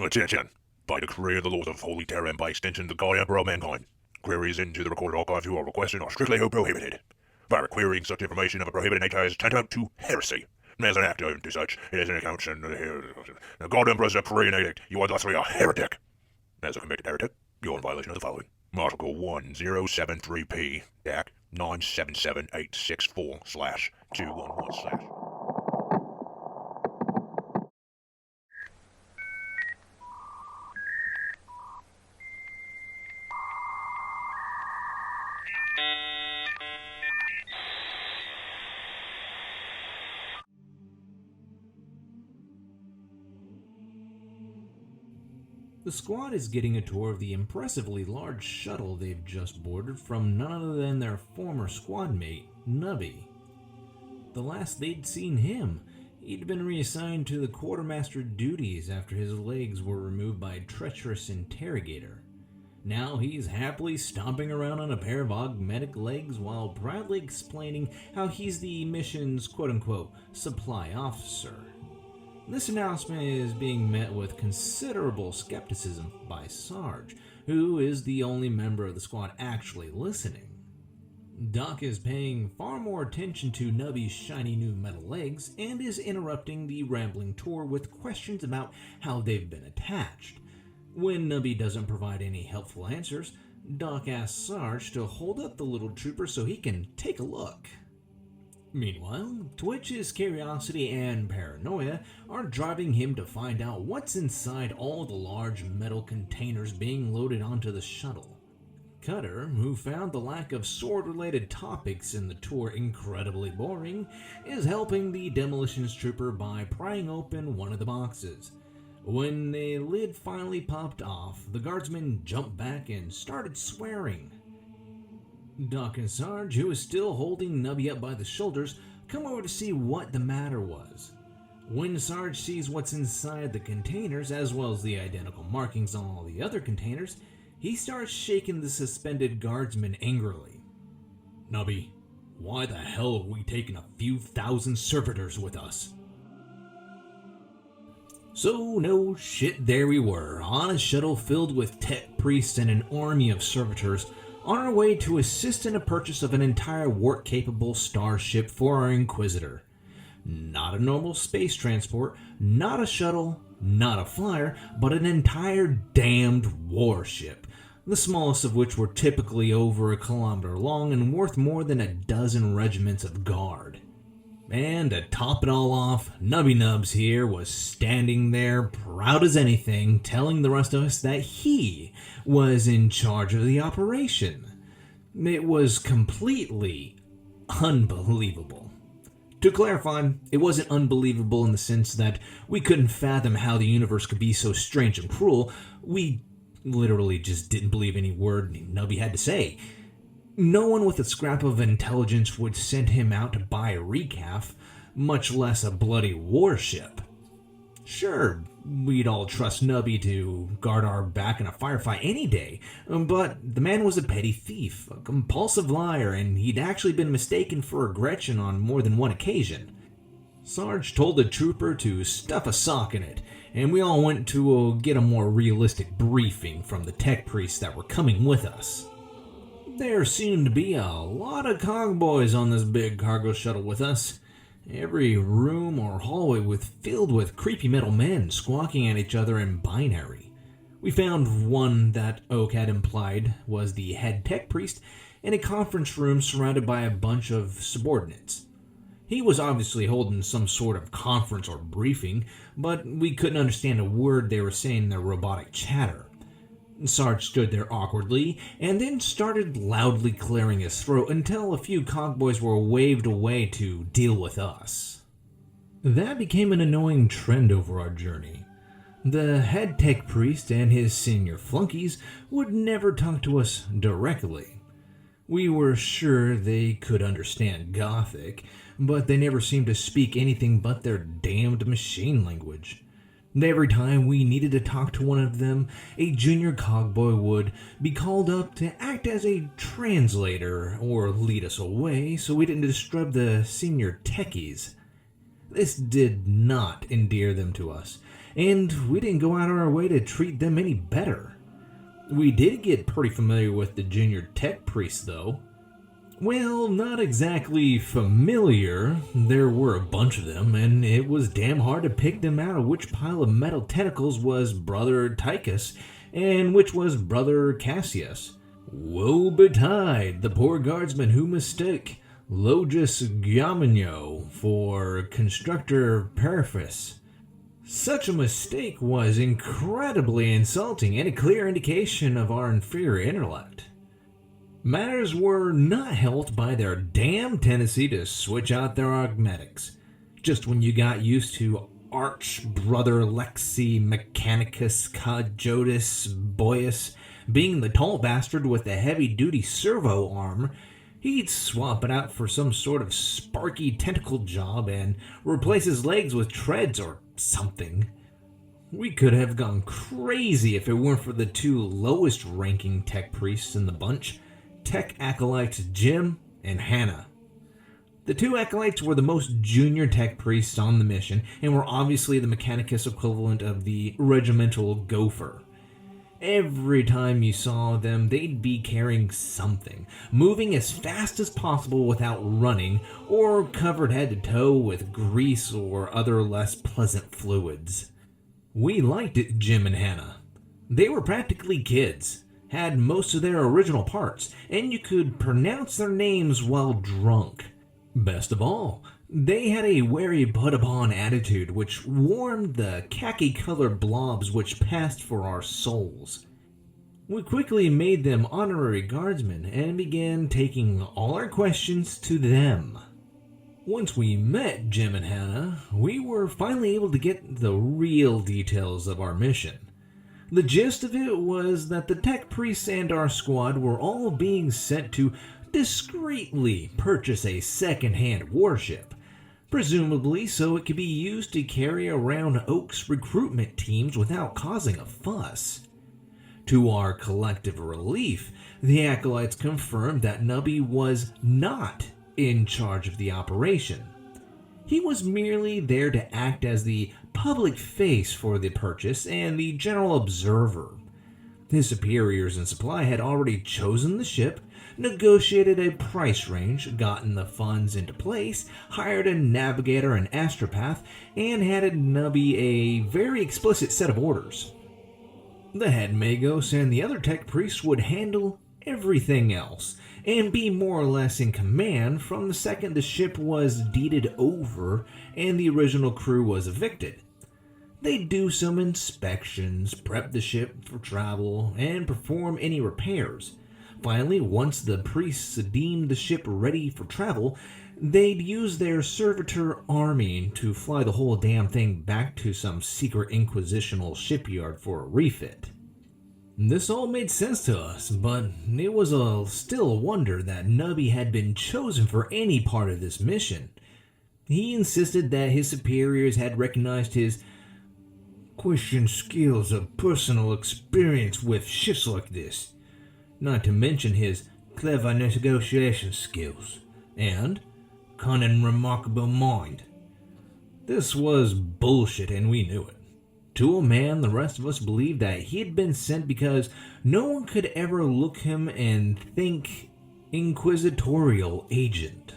Attention! By decree of the Lord of Holy Terror and by extension the God Emperor of Mankind, queries into the recorded archives you are requested are strictly prohibited. By querying such information of a prohibited nature is tantamount to heresy. As an act to such, it is an account the God Emperor is a decree and edict. You are thusly a heretic. As a convicted heretic, you are in violation of the following. Article 1073P, DAC 977864/211/. The squad is getting a tour of the impressively large shuttle they've just boarded from none other than their former squad mate, Nubby. The last they'd seen him, he'd been reassigned to the quartermaster duties after his legs were removed by a treacherous interrogator. Now he's happily stomping around on a pair of augmetic legs while proudly explaining how he's the mission's quote-unquote supply officer. This announcement is being met with considerable skepticism by Sarge, who is the only member of the squad actually listening. Doc is paying far more attention to Nubby's shiny new metal legs and is interrupting the rambling tour with questions about how they've been attached. When Nubby doesn't provide any helpful answers, Doc asks Sarge to hold up the little trooper so he can take a look. Meanwhile, Twitch's curiosity and paranoia are driving him to find out what's inside all the large metal containers being loaded onto the shuttle. Cutter, who found the lack of sword-related topics in the tour incredibly boring, is helping the demolitions trooper by prying open one of the boxes. When the lid finally popped off, the guardsmen jumped back and started swearing. Doc and Sarge, who is still holding Nubby up by the shoulders, come over to see what the matter was. When Sarge sees what's inside the containers, as well as the identical markings on all the other containers, he starts shaking the suspended guardsman angrily. "Nubby, why the hell have we taken a few thousand servitors with us?" So, no shit, there we were, on a shuttle filled with tech priests and an army of servitors, on our way to assist in a purchase of an entire warp-capable starship for our Inquisitor. Not a normal space transport, not a shuttle, not a flyer, but an entire damned warship, the smallest of which were typically over a kilometer long and worth more than a dozen regiments of guard. And to top it all off, Nubby Nubs here was standing there proud as anything, telling the rest of us that he was in charge of the operation. It was completely unbelievable. To clarify, it wasn't unbelievable in the sense that we couldn't fathom how the universe could be so strange and cruel. We literally just didn't believe any word Nubby had to say. No one with a scrap of intelligence would send him out to buy a recaf, much less a bloody warship. Sure, we'd all trust Nubby to guard our back in a firefight any day, but the man was a petty thief, a compulsive liar, and he'd actually been mistaken for a Gretchen on more than one occasion. Sarge told the trooper to stuff a sock in it, and we all went to get a more realistic briefing from the tech priests that were coming with us. There seemed to be a lot of cogboys on this big cargo shuttle with us. Every room or hallway was filled with creepy metal men squawking at each other in binary. We found one that Oak had implied was the head tech priest in a conference room surrounded by a bunch of subordinates. He was obviously holding some sort of conference or briefing, but we couldn't understand a word they were saying in their robotic chatter. Sarge stood there awkwardly, and then started loudly clearing his throat until a few cogboys were waved away to deal with us. That became an annoying trend over our journey. The head tech priest and his senior flunkies would never talk to us directly. We were sure they could understand Gothic, but they never seemed to speak anything but their damned machine language. Every time we needed to talk to one of them, a junior cogboy would be called up to act as a translator or lead us away so we didn't disturb the senior techies. This did not endear them to us, and we didn't go out of our way to treat them any better. We did get pretty familiar with the junior tech priests, though. Well, not exactly familiar. There were a bunch of them, and it was damn hard to pick them out of which pile of metal tentacles was Brother Tychus and which was Brother Cassius. Woe betide the poor guardsman who mistook Logis Giamino for Constructor Periphas. Such a mistake was incredibly insulting and a clear indication of our inferior intellect. Matters were not helped by their damn tendency to switch out their augmetics. Just when you got used to Arch Brother Lexi Mechanicus Cajotis Boyus being the tall bastard with the heavy-duty servo arm, he'd swap it out for some sort of sparky tentacle job and replace his legs with treads or something. We could have gone crazy if it weren't for the two lowest-ranking tech priests in the bunch, Tech Acolytes Jim and Hannah. The two acolytes were the most junior tech priests on the mission and were obviously the Mechanicus equivalent of the regimental gopher. Every time you saw them, they'd be carrying something, moving as fast as possible without running, or covered head to toe with grease or other less pleasant fluids. We liked it, Jim and Hannah. They were practically kids, had most of their original parts, and you could pronounce their names while drunk. Best of all, they had a wary put-upon attitude which warmed the khaki-colored blobs which passed for our souls. We quickly made them honorary guardsmen and began taking all our questions to them. Once we met Jim and Hannah, we were finally able to get the real details of our mission. The gist of it was that the tech priests and our squad were all being sent to discreetly purchase a second-hand warship, presumably so it could be used to carry around Oak's recruitment teams without causing a fuss. To our collective relief, the acolytes confirmed that Nubby was not in charge of the operation. He was merely there to act as the public face for the purchase and the general observer. His superiors in supply had already chosen the ship, negotiated a price range, gotten the funds into place, hired a navigator and astropath, and handed Nubby a very explicit set of orders. The head Magos and the other tech priests would handle everything else, and be more or less in command from the second the ship was deeded over and the original crew was evicted. They'd do some inspections, prep the ship for travel, and perform any repairs. Finally, once the priests deemed the ship ready for travel, they'd use their servitor army to fly the whole damn thing back to some secret inquisitional shipyard for a refit. This all made sense to us, but it was still a wonder that Nubby had been chosen for any part of this mission. He insisted that his superiors had recognized his questioned skills of personal experience with ships like this, not to mention his clever negotiation skills, and cunning remarkable mind. This was bullshit and we knew it. To a man, the rest of us believed that he had been sent because no one could ever look him and think inquisitorial agent.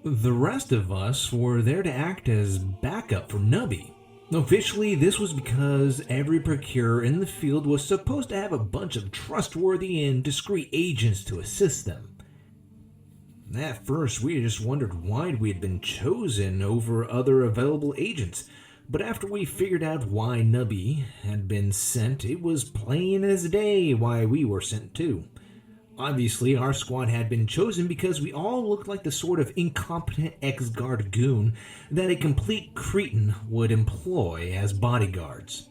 The rest of us were there to act as backup for Nubby. Officially, this was because every procurer in the field was supposed to have a bunch of trustworthy and discreet agents to assist them. At first, we just wondered why we had been chosen over other available agents, but after we figured out why Nubby had been sent, it was plain as day why we were sent too. Obviously, our squad had been chosen because we all looked like the sort of incompetent ex-guard goon that a complete cretin would employ as bodyguards.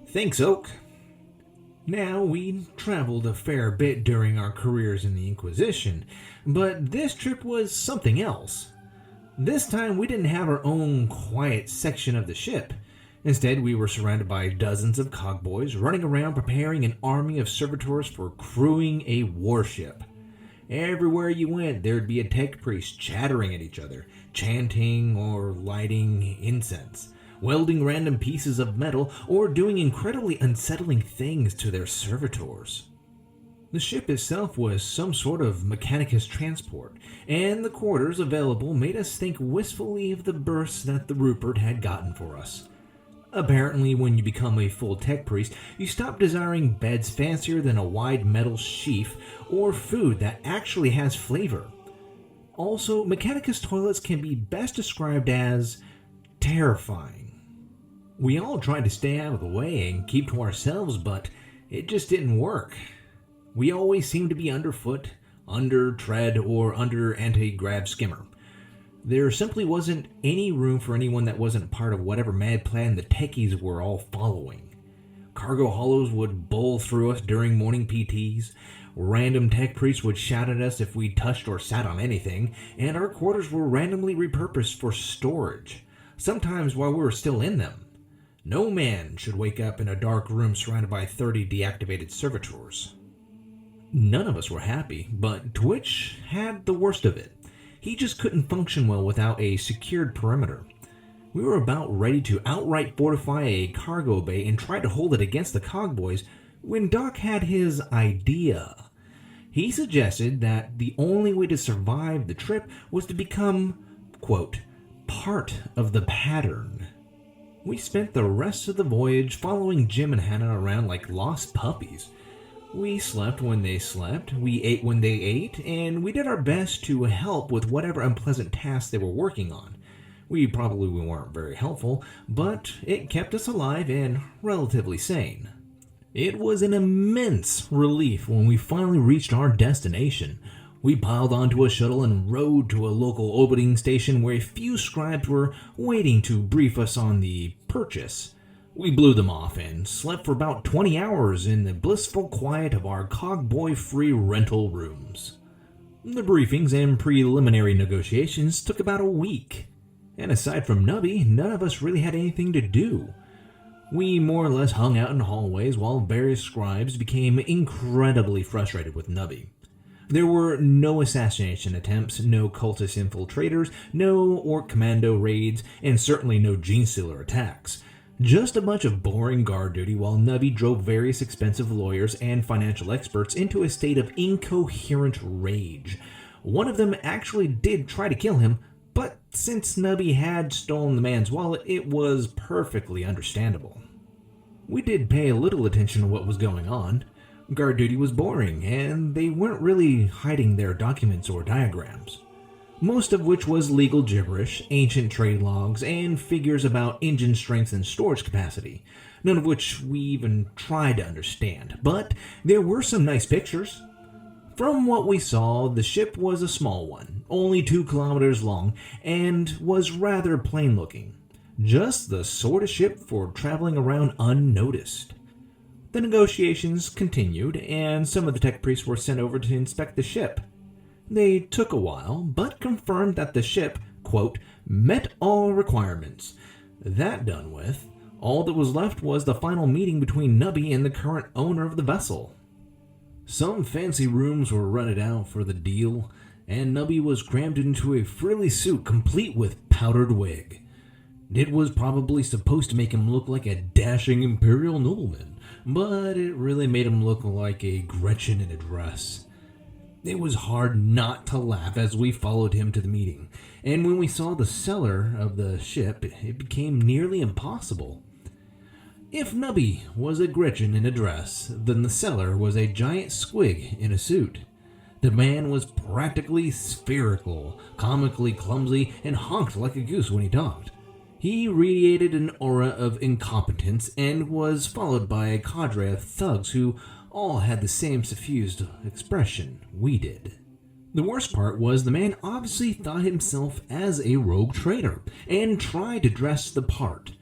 Thanks, Oak. Now, we traveled a fair bit during our careers in the Inquisition, but this trip was something else. This time, we didn't have our own quiet section of the ship. Instead, we were surrounded by dozens of cogboys running around preparing an army of servitors for crewing a warship. Everywhere you went, there'd be a tech priest chattering at each other, chanting or lighting incense, welding random pieces of metal, or doing incredibly unsettling things to their servitors. The ship itself was some sort of mechanicus transport, and the quarters available made us think wistfully of the berths that the Rupert had gotten for us. Apparently, when you become a full tech priest, you stop desiring beds fancier than a wide metal sheath or food that actually has flavor. Also, Mechanicus toilets can be best described as terrifying. We all tried to stay out of the way and keep to ourselves, but it just didn't work. We always seemed to be underfoot, under tread, or under anti-grav skimmer. There simply wasn't any room for anyone that wasn't part of whatever mad plan the techies were all following. Cargo hollows would bowl through us during morning PTs, random tech priests would shout at us if we touched or sat on anything, and our quarters were randomly repurposed for storage, sometimes while we were still in them. No man should wake up in a dark room surrounded by 30 deactivated servitors. None of us were happy, but Twitch had the worst of it. He just couldn't function well without a secured perimeter. We were about ready to outright fortify a cargo bay and try to hold it against the cogboys when Doc had his idea. He suggested that the only way to survive the trip was to become, quote, part of the pattern. We spent the rest of the voyage following Jim and Hannah around like lost puppies. We slept when they slept, we ate when they ate, and we did our best to help with whatever unpleasant tasks they were working on. We probably weren't very helpful, but it kept us alive and relatively sane. It was an immense relief when we finally reached our destination. We piled onto a shuttle and rode to a local orbiting station where a few scribes were waiting to brief us on the purchase. We blew them off and slept for about 20 hours in the blissful quiet of our cogboy-free rental rooms. The briefings and preliminary negotiations took about a week, and aside from Nubby, none of us really had anything to do. We more or less hung out in hallways while various scribes became incredibly frustrated with Nubby. There were no assassination attempts, no cultist infiltrators, no Orc commando raids, and certainly no Genestealer attacks. Just a bunch of boring guard duty while Nubby drove various expensive lawyers and financial experts into a state of incoherent rage. One of them actually did try to kill him, but since Nubby had stolen the man's wallet, it was perfectly understandable. We did pay a little attention to what was going on. Guard duty was boring, and they weren't really hiding their documents or diagrams. Most of which was legal gibberish, ancient trade logs, and figures about engine strength and storage capacity, none of which we even tried to understand, but there were some nice pictures. From what we saw, the ship was a small one, only 2 kilometers long, and was rather plain looking. Just the sort of ship for traveling around unnoticed. The negotiations continued, and some of the tech priests were sent over to inspect the ship. They took a while, but confirmed that the ship, quote, met all requirements. That done with, all that was left was the final meeting between Nubby and the current owner of the vessel. Some fancy rooms were rented out for the deal, and Nubby was crammed into a frilly suit complete with powdered wig. It was probably supposed to make him look like a dashing imperial nobleman, but it really made him look like a Gretchen in a dress. It was hard not to laugh as we followed him to the meeting, and when we saw the cellar of the ship, it became nearly impossible. If Nubby was a Gretchen in a dress, then the cellar was a giant squig in a suit. The man was practically spherical, comically clumsy, and honked like a goose when he talked. He radiated an aura of incompetence and was followed by a cadre of thugs who all had the same suffused expression we did. The worst part was the man obviously thought himself as a rogue trader and tried to dress the part.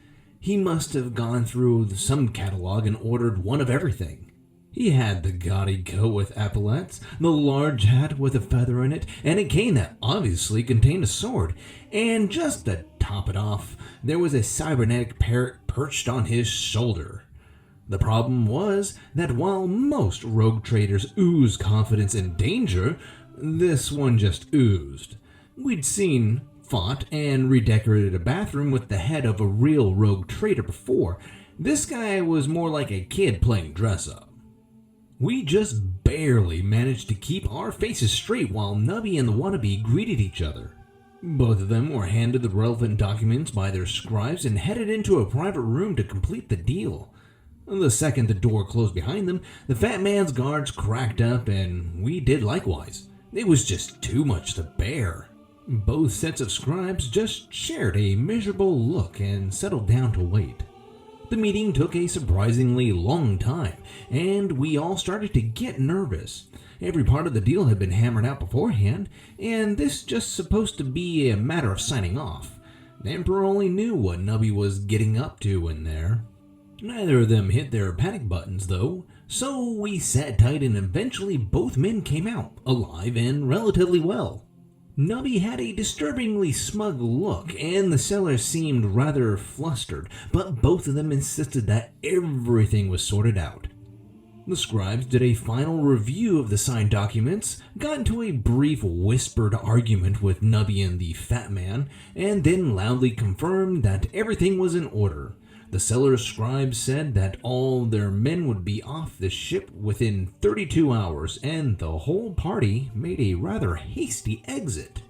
He must have gone through some catalog and ordered one of everything. He had the gaudy coat with epaulets, the large hat with a feather in it, and a cane that obviously contained a sword. And just to top it off, there was a cybernetic parrot perched on his shoulder. The problem was that while most rogue traders ooze confidence and danger, this one just oozed. We'd seen fought and redecorated a bathroom with the head of a real rogue trader before. This guy was more like a kid playing dress-up. We just barely managed to keep our faces straight while Nubby and the wannabe greeted each other. Both of them were handed the relevant documents by their scribes and headed into a private room to complete the deal. The second the door closed behind them, the fat man's guards cracked up, and we did likewise. It was just too much to bear. Both sets of scribes just shared a miserable look and settled down to wait. The meeting took a surprisingly long time, and we all started to get nervous. Every part of the deal had been hammered out beforehand, and this just supposed to be a matter of signing off. The Emperor only knew what Nubby was getting up to in there. Neither of them hit their panic buttons, though, so we sat tight and eventually both men came out, alive and relatively well. Nubby had a disturbingly smug look, and the seller seemed rather flustered, but both of them insisted that everything was sorted out. The scribes did a final review of the signed documents, got into a brief whispered argument with Nubby and the fat man, and then loudly confirmed that everything was in order. The seller's scribe said that all their men would be off the ship within 32 hours, and the whole party made a rather hasty exit.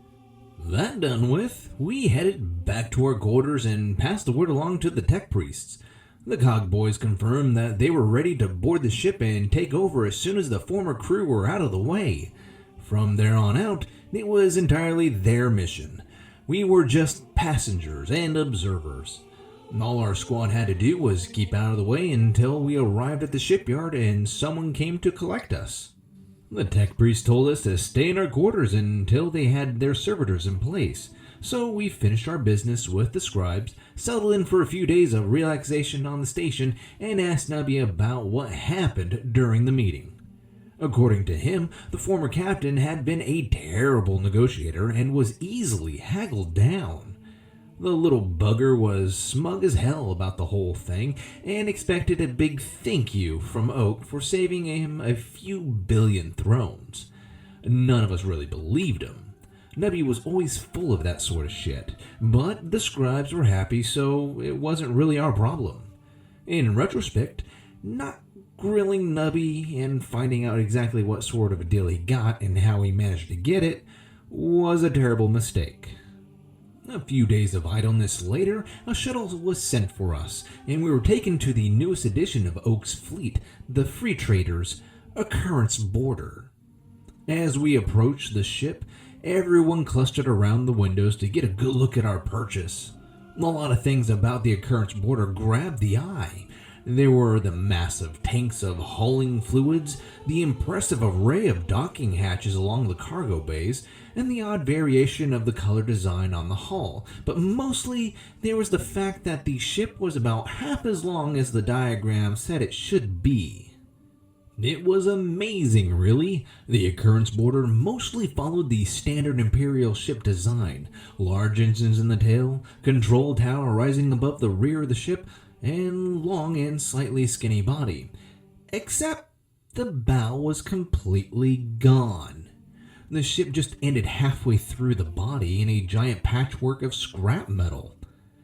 That done with, we headed back to our quarters and passed the word along to the tech priests. The cog boys confirmed that they were ready to board the ship and take over as soon as the former crew were out of the way. From there on out, it was entirely their mission. We were just passengers and observers. All our squad had to do was keep out of the way until we arrived at the shipyard and someone came to collect us. The tech priest told us to stay in our quarters until they had their servitors in place, so we finished our business with the scribes, settled in for a few days of relaxation on the station, and asked Nubby about what happened during the meeting. According to him, the former captain had been a terrible negotiator and was easily haggled down. The little bugger was smug as hell about the whole thing and expected a big thank you from Oak for saving him a few billion thrones. None of us really believed him. Nubby was always full of that sort of shit, but the scribes were happy, so it wasn't really our problem. In retrospect, not grilling Nubby and finding out exactly what sort of a deal he got and how he managed to get it was a terrible mistake. A few days of idleness later, a shuttle was sent for us, and we were taken to the newest edition of Oak's fleet, the Free Trader's Occurrence Boarder. As we approached the ship, everyone clustered around the windows to get a good look at our purchase. A lot of things about the Occurrence Boarder grabbed the eye. There were the massive tanks of hauling fluids, the impressive array of docking hatches along the cargo bays, and the odd variation of the color design on the hull, but mostly there was the fact that the ship was about half as long as the diagram said it should be. It was amazing, really. The Occurrence Boarder mostly followed the standard Imperial ship design, large engines in the tail, control tower rising above the rear of the ship, and long and slightly skinny body. Except the bow was completely gone. The ship just ended halfway through the body in a giant patchwork of scrap metal.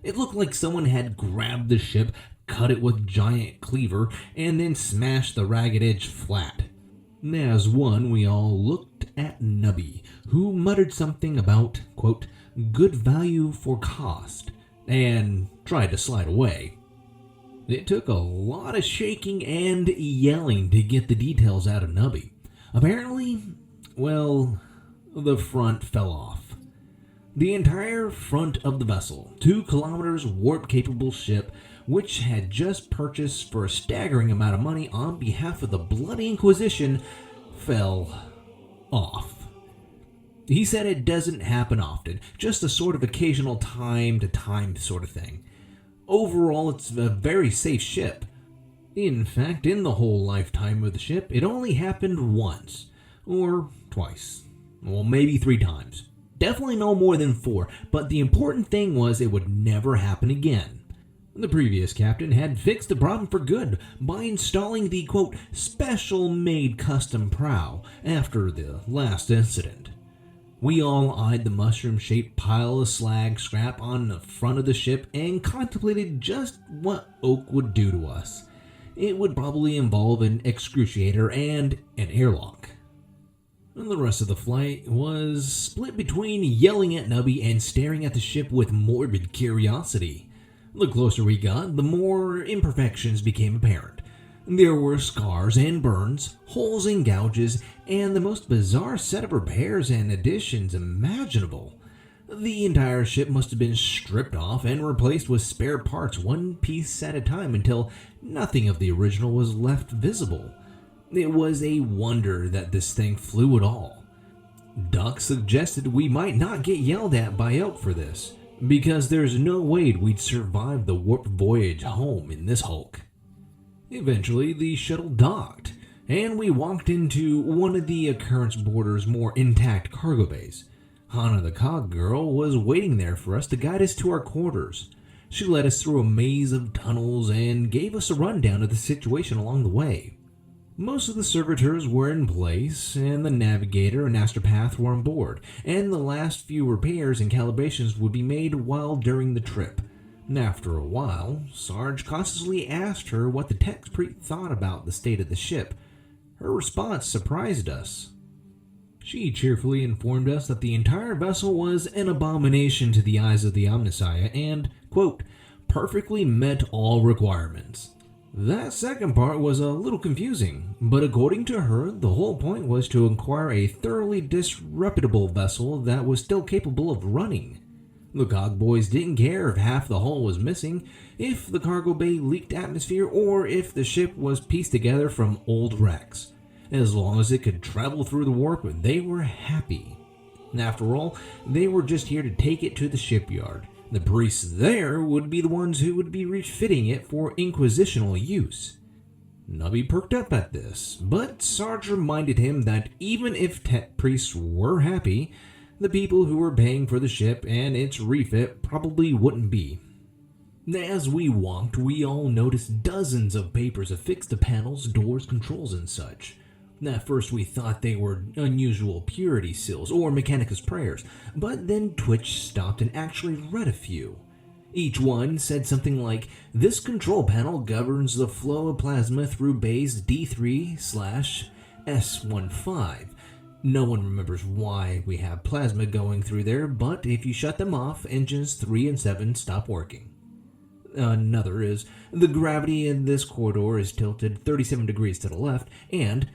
It looked like someone had grabbed the ship, cut it with giant cleaver, and then smashed the ragged edge flat. As one, we all looked at Nubby, who muttered something about, quote, good value for cost, and tried to slide away. It took a lot of shaking and yelling to get the details out of Nubby. Apparently, well, the front fell off. The entire front of the vessel, 2 kilometers warp-capable ship, which had just purchased for a staggering amount of money on behalf of the Bloody Inquisition, fell off. He said it doesn't happen often, just a sort of occasional time-to-time sort of thing. Overall, it's a very safe ship. In fact, in the whole lifetime of the ship, it only happened once. Or twice. Well, maybe 3 times. Definitely no more than 4, but the important thing was it would never happen again. The previous captain had fixed the problem for good by installing the, quote, special-made custom prow after the last incident. We all eyed the mushroom-shaped pile of slag scrap on the front of the ship and contemplated just what Oak would do to us. It would probably involve an excruciator and an airlock. And the rest of the flight was split between yelling at Nubby and staring at the ship with morbid curiosity. The closer we got, the more imperfections became apparent. There were scars and burns, holes and gouges, and the most bizarre set of repairs and additions imaginable. The entire ship must have been stripped off and replaced with spare parts one piece at a time until nothing of the original was left visible. It was a wonder that this thing flew at all. Duck suggested we might not get yelled at by Oak for this, because there's no way we'd survive the warped voyage home in this hulk. Eventually, the shuttle docked, and we walked into one of the Occurrence Border's more intact cargo bays. Hannah the Cog Girl was waiting there for us to guide us to our quarters. She led us through a maze of tunnels and gave us a rundown of the situation along the way. Most of the servitors were in place, and the navigator and astropath were on board, and the last few repairs and calibrations would be made while during the trip. After a while, Sarge constantly asked her what the tech priest thought about the state of the ship. Her response surprised us. She cheerfully informed us that the entire vessel was an abomination to the eyes of the Omnissiah and, quote, perfectly met all requirements. That second part was a little confusing, but according to her, the whole point was to acquire a thoroughly disreputable vessel that was still capable of running. The Cog Boys didn't care if half the hull was missing, if the cargo bay leaked atmosphere, or if the ship was pieced together from old wrecks. As long as it could travel through the warp, they were happy. After all, they were just here to take it to the shipyard. The priests there would be the ones who would be refitting it for inquisitional use. Nubby perked up at this, but Sarge reminded him that even if tech priests were happy, the people who were paying for the ship and its refit probably wouldn't be. As we walked, we all noticed dozens of papers affixed to panels, doors, controls, and such. At first we thought they were unusual purity seals or Mechanicus prayers, but then Twitch stopped and actually read a few. Each one said something like, "This control panel governs the flow of plasma through bays D3/S15. No one remembers why we have plasma going through there, but if you shut them off, engines 3 and 7 stop working." Another is, "The gravity in this corridor is tilted 37 degrees to the left, and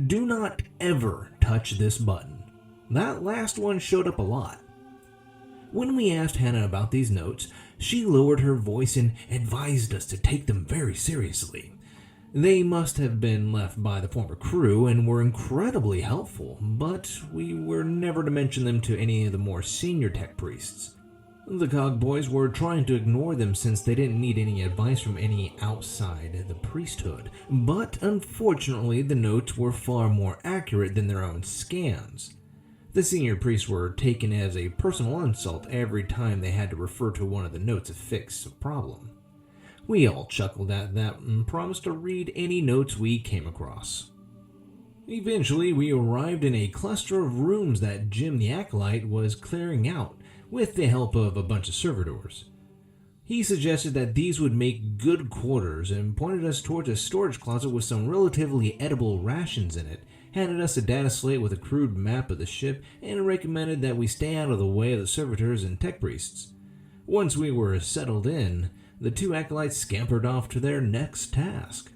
do not ever touch this button." That last one showed up a lot. When we asked Hannah about these notes, she lowered her voice and advised us to take them very seriously. They must have been left by the former crew and were incredibly helpful, but we were never to mention them to any of the more senior tech priests. The Cog Boys were trying to ignore them since they didn't need any advice from any outside the priesthood, but unfortunately the notes were far more accurate than their own scans. The senior priests were taken as a personal insult every time they had to refer to one of the notes to fix a problem. We all chuckled at that and promised to read any notes we came across. Eventually, we arrived in a cluster of rooms that Jim the Acolyte was clearing out with the help of a bunch of servitors. He suggested that these would make good quarters and pointed us towards a storage closet with some relatively edible rations in it, handed us a data slate with a crude map of the ship, and recommended that we stay out of the way of the servitors and tech priests. Once we were settled in, the two acolytes scampered off to their next task.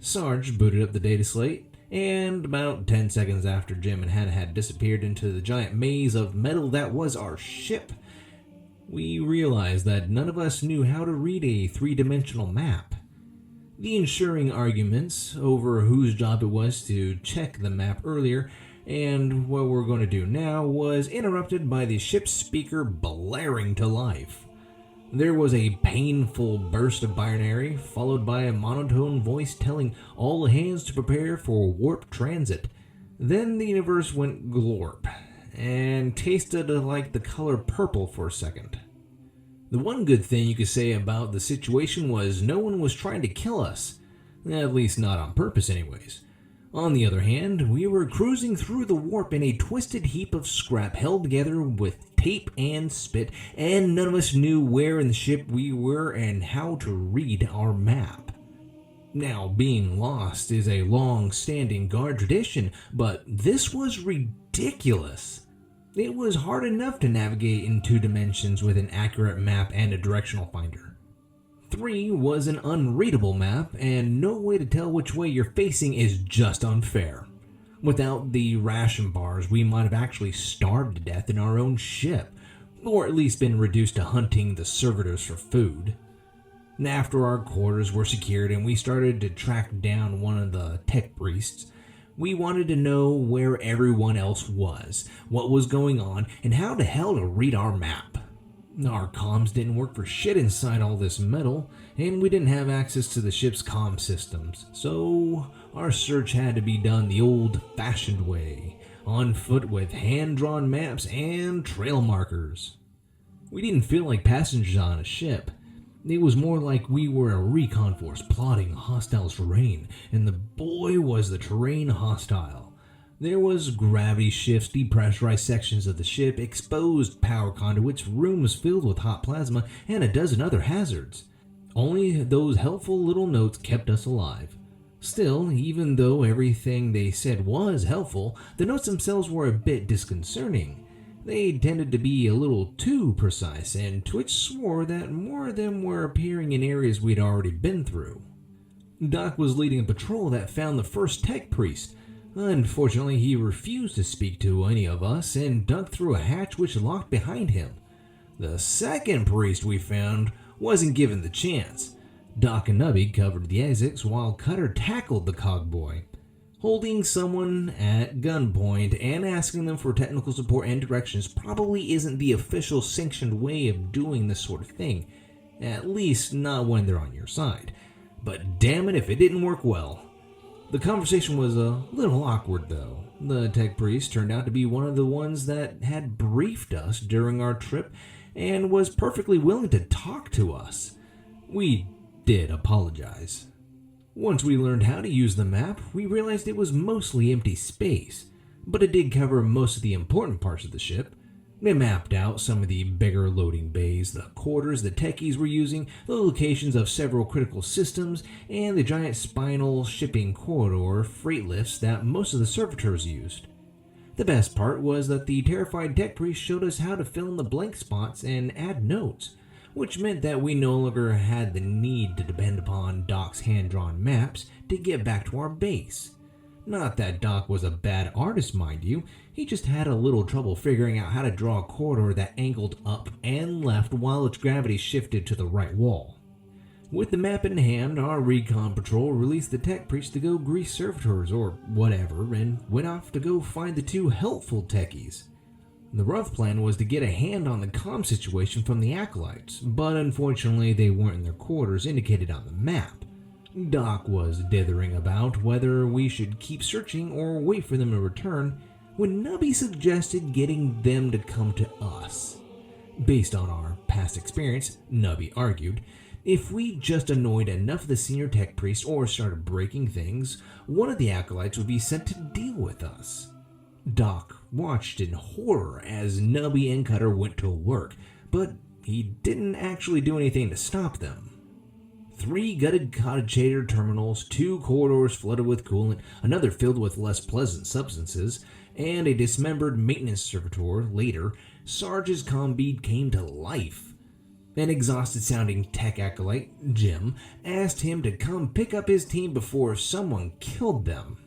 Sarge booted up the data slate, and about 10 seconds after Jim and Hannah had disappeared into the giant maze of metal that was our ship, we realized that none of us knew how to read a three-dimensional map. The ensuing arguments over whose job it was to check the map earlier and what we're going to do now was interrupted by the ship's speaker blaring to life. There was a painful burst of binary, followed by a monotone voice telling all hands to prepare for warp transit. Then the universe went glorp, and tasted like the color purple for a second. The one good thing you could say about the situation was no one was trying to kill us. At least not on purpose anyways. On the other hand, we were cruising through the warp in a twisted heap of scrap held together with tape and spit, and none of us knew where in the ship we were and how to read our map. Now, being lost is a long-standing guard tradition, but this was ridiculous. It was hard enough to navigate in 2 dimensions with an accurate map and a directional finder. 3 was an unreadable map, and no way to tell which way you're facing is just unfair. Without the ration bars, we might have actually starved to death in our own ship, or at least been reduced to hunting the servitors for food. After our quarters were secured and we started to track down one of the tech priests, we wanted to know where everyone else was, what was going on, and how the hell to read our map. Our comms didn't work for shit inside all this metal, and we didn't have access to the ship's comm systems, so our search had to be done the old-fashioned way, on foot with hand-drawn maps and trail markers. We didn't feel like passengers on a ship. It was more like we were a recon force plotting hostile terrain, and the boy was the terrain hostile. There was gravity shifts, depressurized sections of the ship, exposed power conduits, rooms filled with hot plasma, and a dozen other hazards. Only those helpful little notes kept us alive. Still, even though everything they said was helpful, the notes themselves were a bit disconcerting. They tended to be a little too precise, and Twitch swore that more of them were appearing in areas we'd already been through. Doc was leading a patrol that found the first tech priest. Unfortunately, he refused to speak to any of us and ducked through a hatch which locked behind him. The second priest we found wasn't given the chance. Doc and Nubby covered the exits while Cutter tackled the cogboy. Holding someone at gunpoint and asking them for technical support and directions probably isn't the official sanctioned way of doing this sort of thing, at least not when they're on your side. But damn it if it didn't work well. The conversation was a little awkward though. The tech priest turned out to be one of the ones that had briefed us during our trip and was perfectly willing to talk to us. We did apologize. Once we learned how to use the map, we realized it was mostly empty space, but it did cover most of the important parts of the ship. It mapped out some of the bigger loading bays, the quarters the techies were using, the locations of several critical systems, and the giant spinal shipping corridor freight lifts that most of the servitors used. The best part was that the terrified tech priest showed us how to fill in the blank spots and add notes, which meant that we no longer had the need to depend upon Doc's hand-drawn maps to get back to our base. Not that Doc was a bad artist, mind you, he just had a little trouble figuring out how to draw a corridor that angled up and left while its gravity shifted to the right wall. With the map in hand, our recon patrol released the tech priest to go grease servitors or whatever and went off to go find the 2 helpful techies. The rough plan was to get a hand on the comm situation from the acolytes, but unfortunately they weren't in their quarters indicated on the map. Doc was dithering about whether we should keep searching or wait for them to return when Nubby suggested getting them to come to us. Based on our past experience, Nubby argued, if we just annoyed enough of the senior tech priest or started breaking things, one of the acolytes would be sent to deal with us. Doc watched in horror as Nubby and Cutter went to work, but he didn't actually do anything to stop them. 3 gutted cottager terminals, 2 corridors flooded with coolant, another filled with less pleasant substances, and a dismembered maintenance servitor. Later, Sarge's comm came to life. An exhausted-sounding tech acolyte, Jim, asked him to come pick up his team before someone killed them.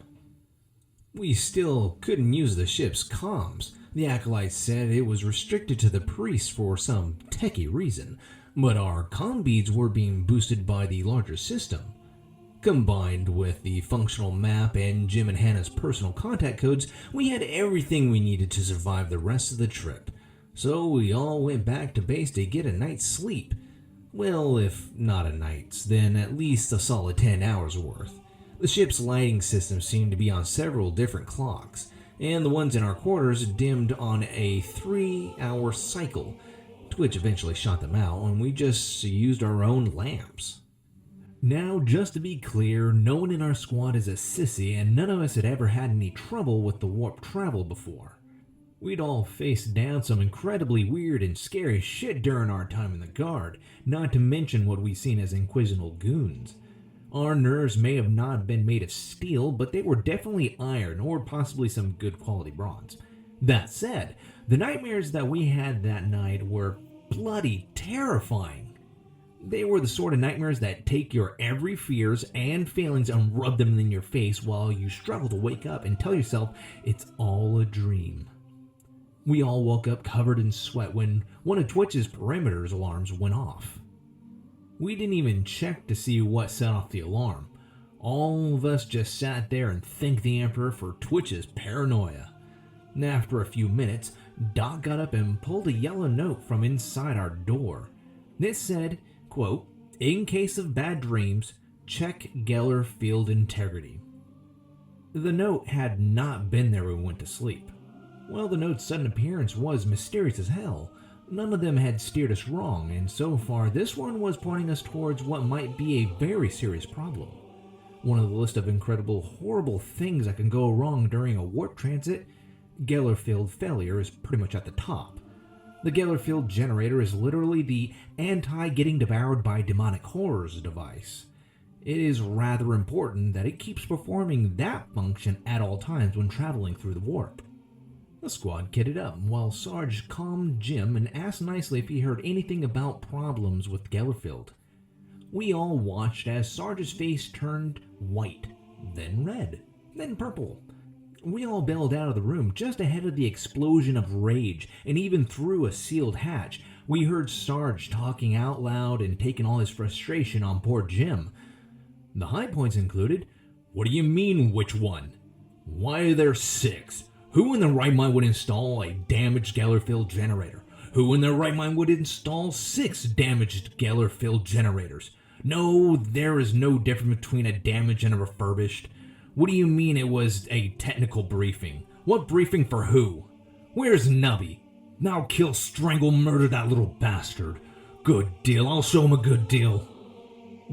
We still couldn't use the ship's comms. The acolyte said it was restricted to the priests for some techie reason, but our comm beads were being boosted by the larger system. Combined with the functional map and Jim and Hannah's personal contact codes, we had everything we needed to survive the rest of the trip. So we all went back to base to get a night's sleep. Well, if not a night's, then at least a solid 10 hours worth. The ship's lighting system seemed to be on several different clocks, and the ones in our quarters dimmed on a 3-hour cycle. Twitch eventually shot them out, and we just used our own lamps. Now, just to be clear, no one in our squad is a sissy, and none of us had ever had any trouble with the warp travel before. We'd all faced down some incredibly weird and scary shit during our time in the Guard, not to mention what we've seen as Inquisitional goons. Our nerves may have not been made of steel, but they were definitely iron or possibly some good quality bronze. That said, the nightmares that we had that night were bloody terrifying. They were the sort of nightmares that take your every fears and failings and rub them in your face while you struggle to wake up and tell yourself it's all a dream. We all woke up covered in sweat when one of Twitch's perimeter's alarms went off. We didn't even check to see what set off the alarm. All of us just sat there and thanked the Emperor for Twitch's paranoia. After a few minutes, Doc got up and pulled a yellow note from inside our door. It said, quote, "In case of bad dreams, check Geller field integrity." The note had not been there when we went to sleep. While the note's sudden appearance was mysterious as hell, none of them had steered us wrong, and so far this one was pointing us towards what might be a very serious problem. One of the list of incredible, horrible things that can go wrong during a warp transit, Geller field failure is pretty much at the top. The Geller field generator is literally the anti-getting devoured by demonic horrors device. It is rather important that it keeps performing that function at all times when traveling through the warp. The squad kitted up while Sarge calmed Jim and asked nicely if he heard anything about problems with Gellerfield. We all watched as Sarge's face turned white, then red, then purple. We all bailed out of the room just ahead of the explosion of rage, and even through a sealed hatch, we heard Sarge talking out loud and taking all his frustration on poor Jim. The high points included, "What do you mean, which one? Why are there 6? Who in their right mind would install a damaged Gellerfield generator? Who in their right mind would install 6 damaged Gellerfield generators? No, there is no difference between a damaged and a refurbished. What do you mean it was a technical briefing? What briefing for who? Where's Nubby? Now kill, strangle, murder that little bastard. Good deal, I'll show him a good deal."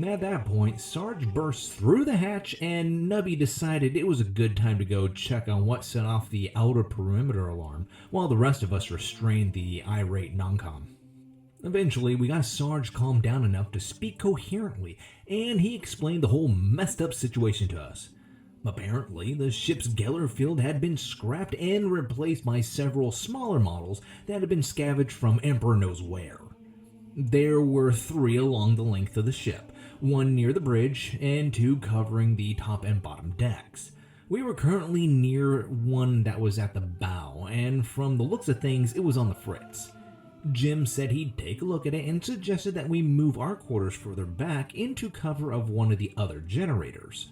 At that point, Sarge burst through the hatch and Nubby decided it was a good time to go check on what set off the outer perimeter alarm, while the rest of us restrained the irate non-com. Eventually, we got Sarge calmed down enough to speak coherently, and he explained the whole messed up situation to us. Apparently, the ship's Geller field had been scrapped and replaced by several smaller models that had been scavenged from Emperor knows where. There were 3 along the length of the ship, 1 near the bridge, and 2 covering the top and bottom decks. We were currently near one that was at the bow, and from the looks of things, it was on the fritz. Jim said he'd take a look at it and suggested that we move our quarters further back into cover of one of the other generators.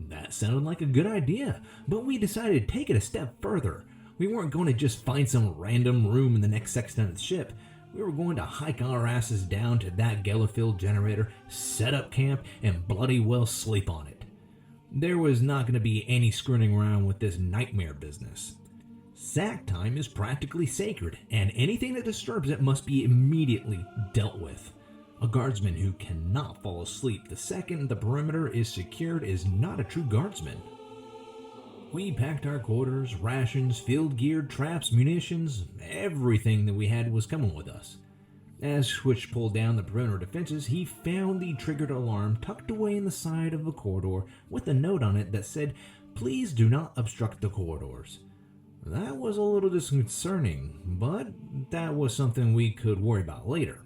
That sounded like a good idea, but we decided to take it a step further. We weren't going to just find some random room in the next section of the ship. We were going to hike our asses down to that Gellerfield generator, set up camp, and bloody well sleep on it. There was not going to be any screwing around with this nightmare business. Sack time is practically sacred, and anything that disturbs it must be immediately dealt with. A guardsman who cannot fall asleep the second the perimeter is secured is not a true guardsman. We packed our quarters, rations, field gear, traps, munitions, everything that we had was coming with us. As Twitch pulled down the perimeter defenses, he found the triggered alarm tucked away in the side of a corridor with a note on it that said, "Please do not obstruct the corridors." That was a little disconcerting, but that was something we could worry about later.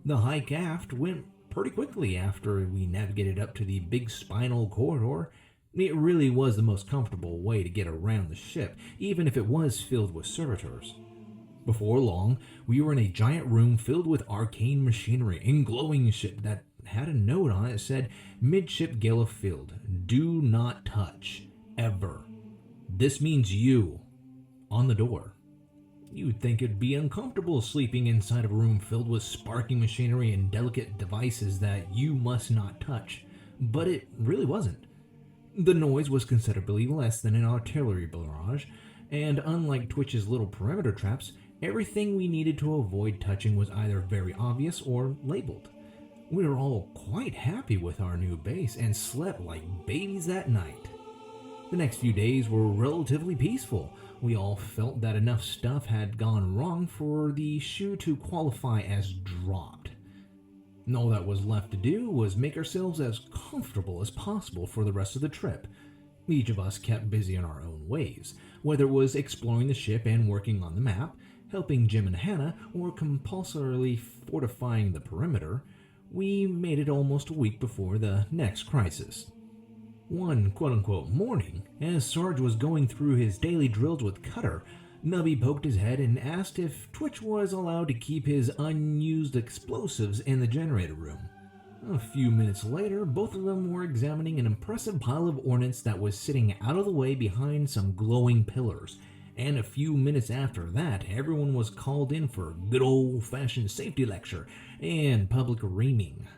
The hike aft went pretty quickly after we navigated up to the big spinal corridor. It really was the most comfortable way to get around the ship, even if it was filled with servitors. Before long, we were in a giant room filled with arcane machinery and glowing ship that had a note on it that said, "Midship Gellerfield, do not touch, ever. This means you," on the door. You'd think it'd be uncomfortable sleeping inside of a room filled with sparking machinery and delicate devices that you must not touch, but it really wasn't. The noise was considerably less than an artillery barrage, and unlike Twitch's little perimeter traps, everything we needed to avoid touching was either very obvious or labeled. We were all quite happy with our new base and slept like babies that night. The next few days were relatively peaceful. We all felt that enough stuff had gone wrong for the shoe to qualify as dropped. And all that was left to do was make ourselves as comfortable as possible for the rest of the trip. Each of us kept busy in our own ways, whether it was exploring the ship and working on the map, helping Jim and Hannah, or compulsorily fortifying the perimeter. We made it almost a week before the next crisis. One quote-unquote morning, as Sarge was going through his daily drills with Cutter, Nubby poked his head and asked if Twitch was allowed to keep his unused explosives in the generator room. A few minutes later, both of them were examining an impressive pile of ordnance that was sitting out of the way behind some glowing pillars, and a few minutes after that, everyone was called in for a good old-fashioned safety lecture and public reaming.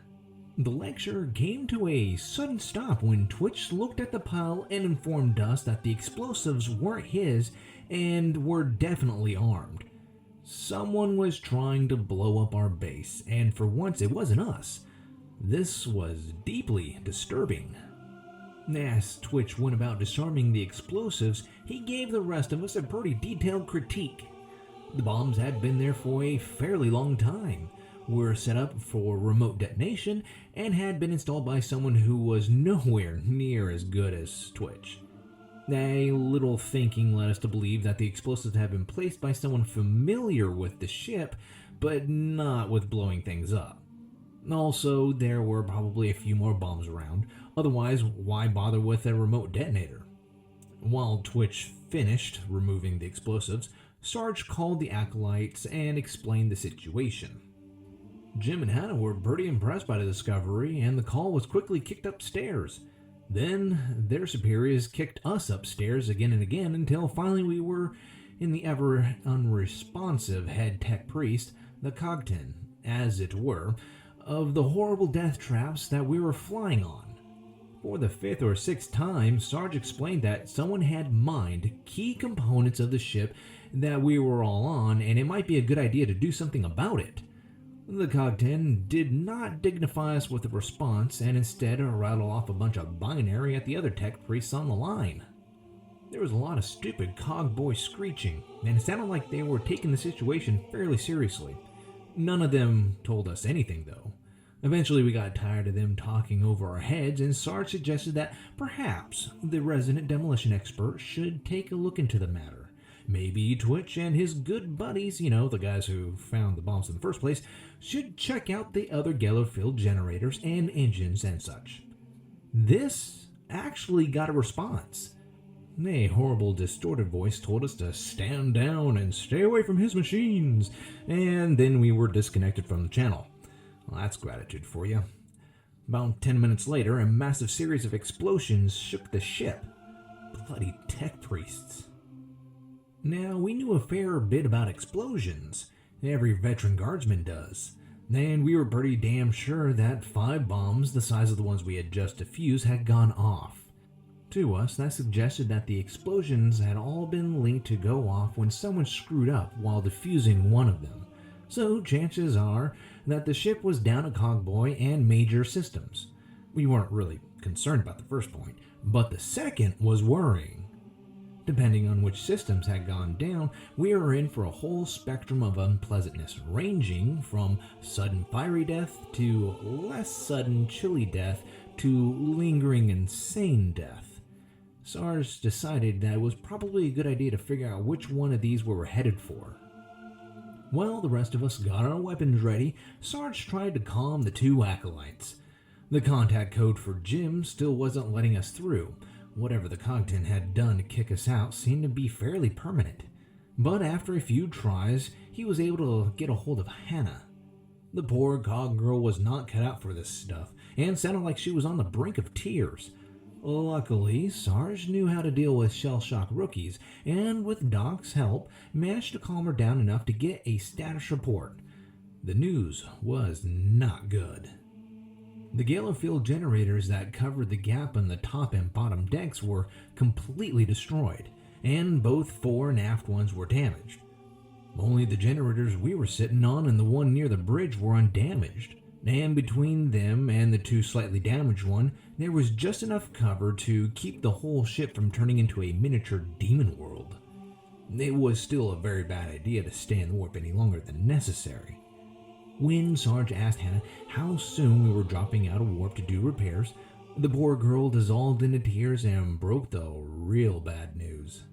The lecture came to a sudden stop when Twitch looked at the pile and informed us that the explosives weren't his and were definitely armed. Someone was trying to blow up our base, and for once it wasn't us. This was deeply disturbing. As Twitch went about disarming the explosives, he gave the rest of us a pretty detailed critique. The bombs had been there for a fairly long time, were set up for remote detonation, and had been installed by someone who was nowhere near as good as Twitch. A little thinking led us to believe that the explosives had been placed by someone familiar with the ship, but not with blowing things up. Also, there were probably a few more bombs around, otherwise why bother with a remote detonator? While Twitch finished removing the explosives, Sarge called the acolytes and explained the situation. Jim and Hannah were pretty impressed by the discovery, and the call was quickly kicked upstairs. Then their superiors kicked us upstairs again and again until finally we were in the ever unresponsive head tech priest, the cogton, as it were, of the horrible death traps that we were flying on. For the fifth or sixth time, Sarge explained that someone had mined key components of the ship that we were all on, and it might be a good idea to do something about it. The Cogten did not dignify us with a response, and instead rattled off a bunch of binary at the other tech priests on the line. There was a lot of stupid cogboy screeching, and it sounded like they were taking the situation fairly seriously. None of them told us anything, though. Eventually we got tired of them talking over our heads, and Sarge suggested that perhaps the resident demolition expert should take a look into the matter. Maybe Twitch and his good buddies, the guys who found the bombs in the first place, should check out the other Gellerfield generators and engines and such. This actually got a response. A horrible distorted voice told us to stand down and stay away from his machines, and then we were disconnected from the channel. Well, that's gratitude for you. About 10 minutes later, a massive series of explosions shook the ship. Bloody tech priests. Now, we knew a fair bit about explosions. Every veteran guardsman does. And we were pretty damn sure that 5 bombs, the size of the ones we had just defused, had gone off. To us, that suggested that the explosions had all been linked to go off when someone screwed up while defusing one of them. So chances are that the ship was down a cogboy and major systems. We weren't really concerned about the first point, but the second was worrying. Depending on which systems had gone down, we were in for a whole spectrum of unpleasantness, ranging from sudden fiery death to less sudden chilly death to lingering insane death. Sarge decided that it was probably a good idea to figure out which one of these we were headed for. While the rest of us got our weapons ready, Sarge tried to calm the 2 acolytes. The contact code for Jim still wasn't letting us through. Whatever the Cogton had done to kick us out seemed to be fairly permanent. But after a few tries, he was able to get a hold of Hannah. The poor cog girl was not cut out for this stuff, and sounded like she was on the brink of tears. Luckily, Sarge knew how to deal with shell-shock rookies, and with Doc's help, managed to calm her down enough to get a status report. The news was not good. The Gellerfield generators that covered the gap on the top and bottom decks were completely destroyed, and both fore and aft ones were damaged. Only the generators we were sitting on and the one near the bridge were undamaged. And between them and the two slightly damaged one, there was just enough cover to keep the whole ship from turning into a miniature demon world. It was still a very bad idea to stay in the warp any longer than necessary. When Sarge asked Hannah how soon we were dropping out of warp to do repairs, the poor girl dissolved into tears and broke the real bad news.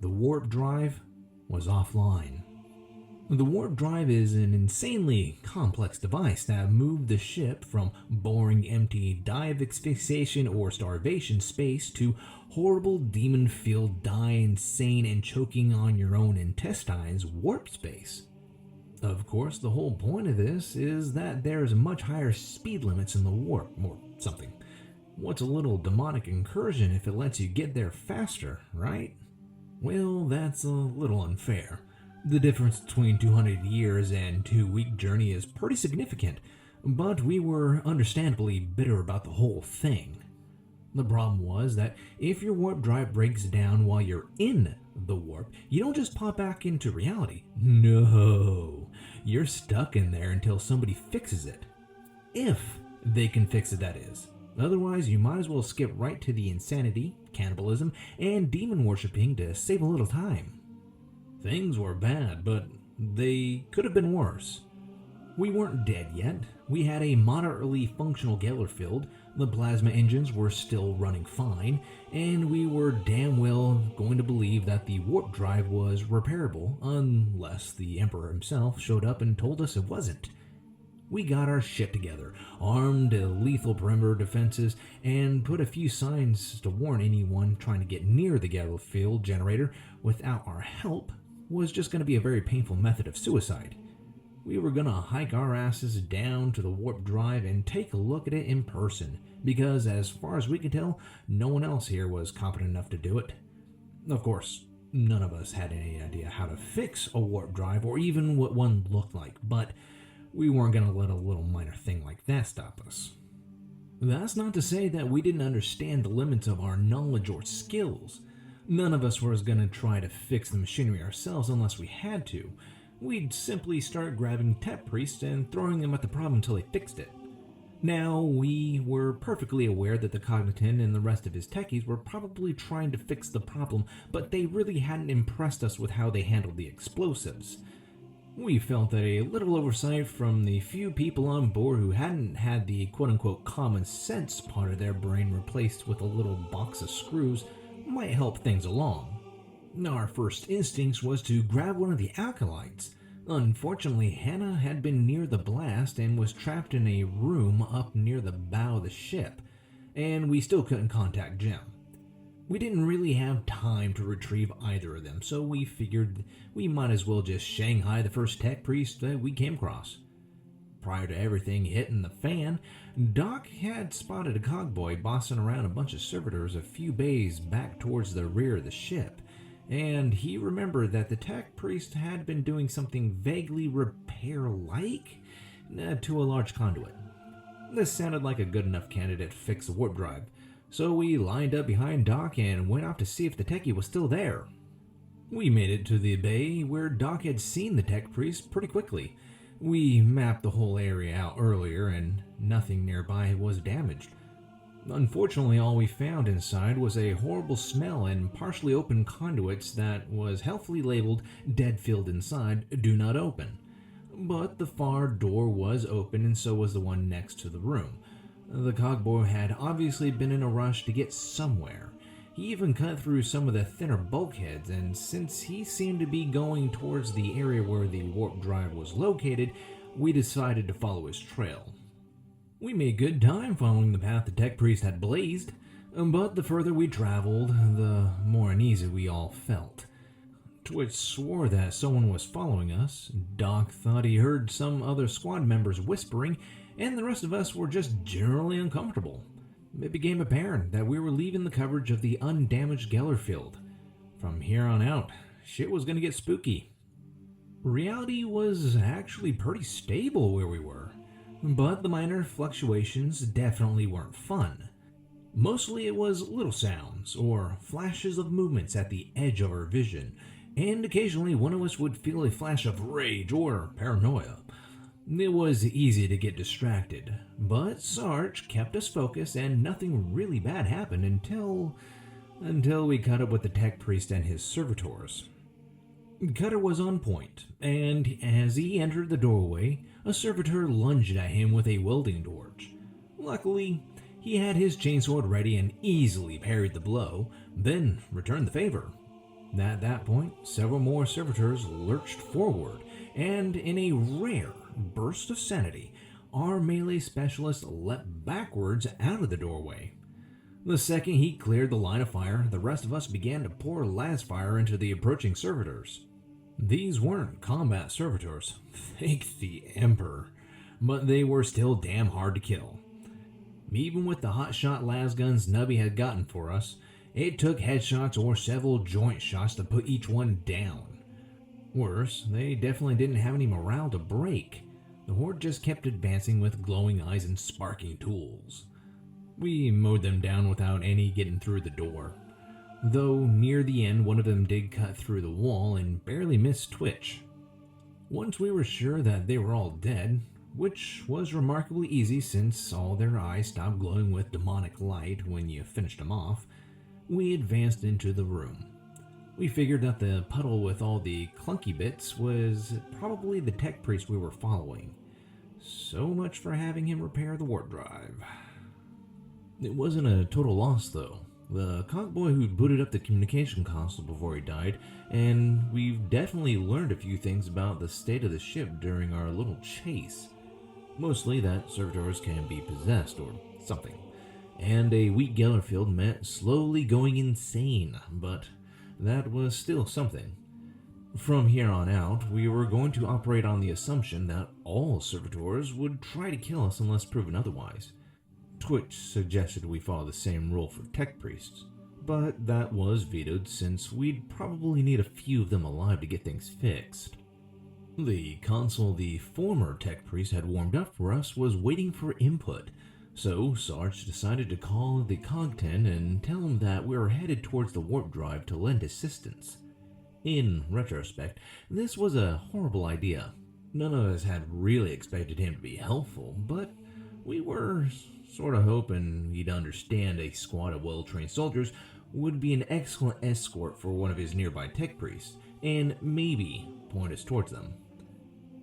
The warp drive was offline. The warp drive is an insanely complex device that moved the ship from boring empty dive asphyxiation or starvation space to horrible demon-filled die insane and choking on your own intestines warp space. Of course, the whole point of this is that there's much higher speed limits in the warp, or something. What's a little demonic incursion if it lets you get there faster, right? Well, that's a little unfair. The difference between 200 years and 2-week journey is pretty significant, but we were understandably bitter about the whole thing. The problem was that if your warp drive breaks down while you're in the warp, you don't just pop back into reality. No, you're stuck in there until somebody fixes it. If they can fix it, that is. Otherwise, you might as well skip right to the insanity, cannibalism, and demon worshipping to save a little time. Things were bad, but they could have been worse. We weren't dead yet. We had a moderately functional Geller field, the plasma engines were still running fine, and we were damn well going to believe that the warp drive was repairable unless the Emperor himself showed up and told us it wasn't. We got our shit together, armed lethal perimeter defenses, and put a few signs to warn anyone trying to get near the Geller field generator without our help was just going to be a very painful method of suicide. We were going to hike our asses down to the warp drive and take a look at it in person, because as far as we could tell, no one else here was competent enough to do it. Of course, none of us had any idea how to fix a warp drive or even what one looked like, but we weren't going to let a little minor thing like that stop us. That's not to say that we didn't understand the limits of our knowledge or skills. None of us was going to try to fix the machinery ourselves unless we had to. We'd simply start grabbing tech priests and throwing them at the problem until they fixed it. Now, we were perfectly aware that the Cogniton and the rest of his techies were probably trying to fix the problem, but they really hadn't impressed us with how they handled the explosives. We felt that a little oversight from the few people on board who hadn't had the quote-unquote common sense part of their brain replaced with a little box of screws might help things along. Our first instinct was to grab one of the acolytes. Unfortunately, Hannah had been near the blast and was trapped in a room up near the bow of the ship, and we still couldn't contact Jim. We didn't really have time to retrieve either of them, so we figured we might as well just Shanghai the first tech priest that we came across. Prior to everything hitting the fan, Doc had spotted a cogboy bossing around a bunch of servitors a few bays back towards the rear of the ship, and he remembered that the tech priest had been doing something vaguely repair-like to a large conduit. This sounded like a good enough candidate to fix the warp drive, so we lined up behind Doc and went off to see if the techie was still there. We made it to the bay where Doc had seen the tech priest pretty quickly. We mapped the whole area out earlier, and nothing nearby was damaged. Unfortunately, all we found inside was a horrible smell and partially open conduits that was helpfully labeled "Dead Field Inside, Do Not Open." But the far door was open, and so was the one next to the room. The cogboy had obviously been in a rush to get somewhere. He even cut through some of the thinner bulkheads, and since he seemed to be going towards the area where the warp drive was located, we decided to follow his trail. We made good time following the path the tech priest had blazed, but the further we traveled, the more uneasy we all felt. Twitch swore that someone was following us, Doc thought he heard some other squad members whispering, and the rest of us were just generally uncomfortable. It became apparent that we were leaving the coverage of the undamaged Geller field. From here on out, shit was going to get spooky. Reality was actually pretty stable where we were, but the minor fluctuations definitely weren't fun. Mostly it was little sounds or flashes of movements at the edge of our vision, and occasionally one of us would feel a flash of rage or paranoia. It was easy to get distracted, but Sarge kept us focused and nothing really bad happened until we caught up with the tech priest and his servitors. Cutter was on point, and as he entered the doorway, a servitor lunged at him with a welding torch. Luckily, he had his chainsword ready and easily parried the blow, then returned the favor. At that point, several more servitors lurched forward, and in a rare burst of sanity, our melee specialist leapt backwards out of the doorway. The second he cleared the line of fire, the rest of us began to pour las fire into the approaching servitors. These weren't combat servitors, thank the Emperor, but they were still damn hard to kill. Even with the hotshot las guns Nubby had gotten for us, it took headshots or several joint shots to put each one down. Worse, they definitely didn't have any morale to break. The horde just kept advancing with glowing eyes and sparking tools. We mowed them down without any getting through the door. Though near the end, one of them did cut through the wall and barely missed Twitch. Once we were sure that they were all dead, which was remarkably easy since all their eyes stopped glowing with demonic light when you finished them off, we advanced into the room. We figured that the puddle with all the clunky bits was probably the tech priest we were following. So much for having him repair the warp drive. It wasn't a total loss though. The cockboy who'd booted up the communication console before he died, and we've definitely learned a few things about the state of the ship during our little chase. Mostly that servitors can be possessed or something. And a weak Gellerfield meant slowly going insane, but that was still something. From here on out, we were going to operate on the assumption that all servitors would try to kill us unless proven otherwise. Twitch suggested we follow the same rule for tech priests, but that was vetoed since we'd probably need a few of them alive to get things fixed. The console the former tech priest had warmed up for us was waiting for input, so Sarge decided to call the Cogten and tell him that we were headed towards the warp drive to lend assistance. In retrospect, this was a horrible idea. None of us had really expected him to be helpful, but we were sort of hoping he'd understand a squad of well-trained soldiers would be an excellent escort for one of his nearby tech priests, and maybe point us towards them.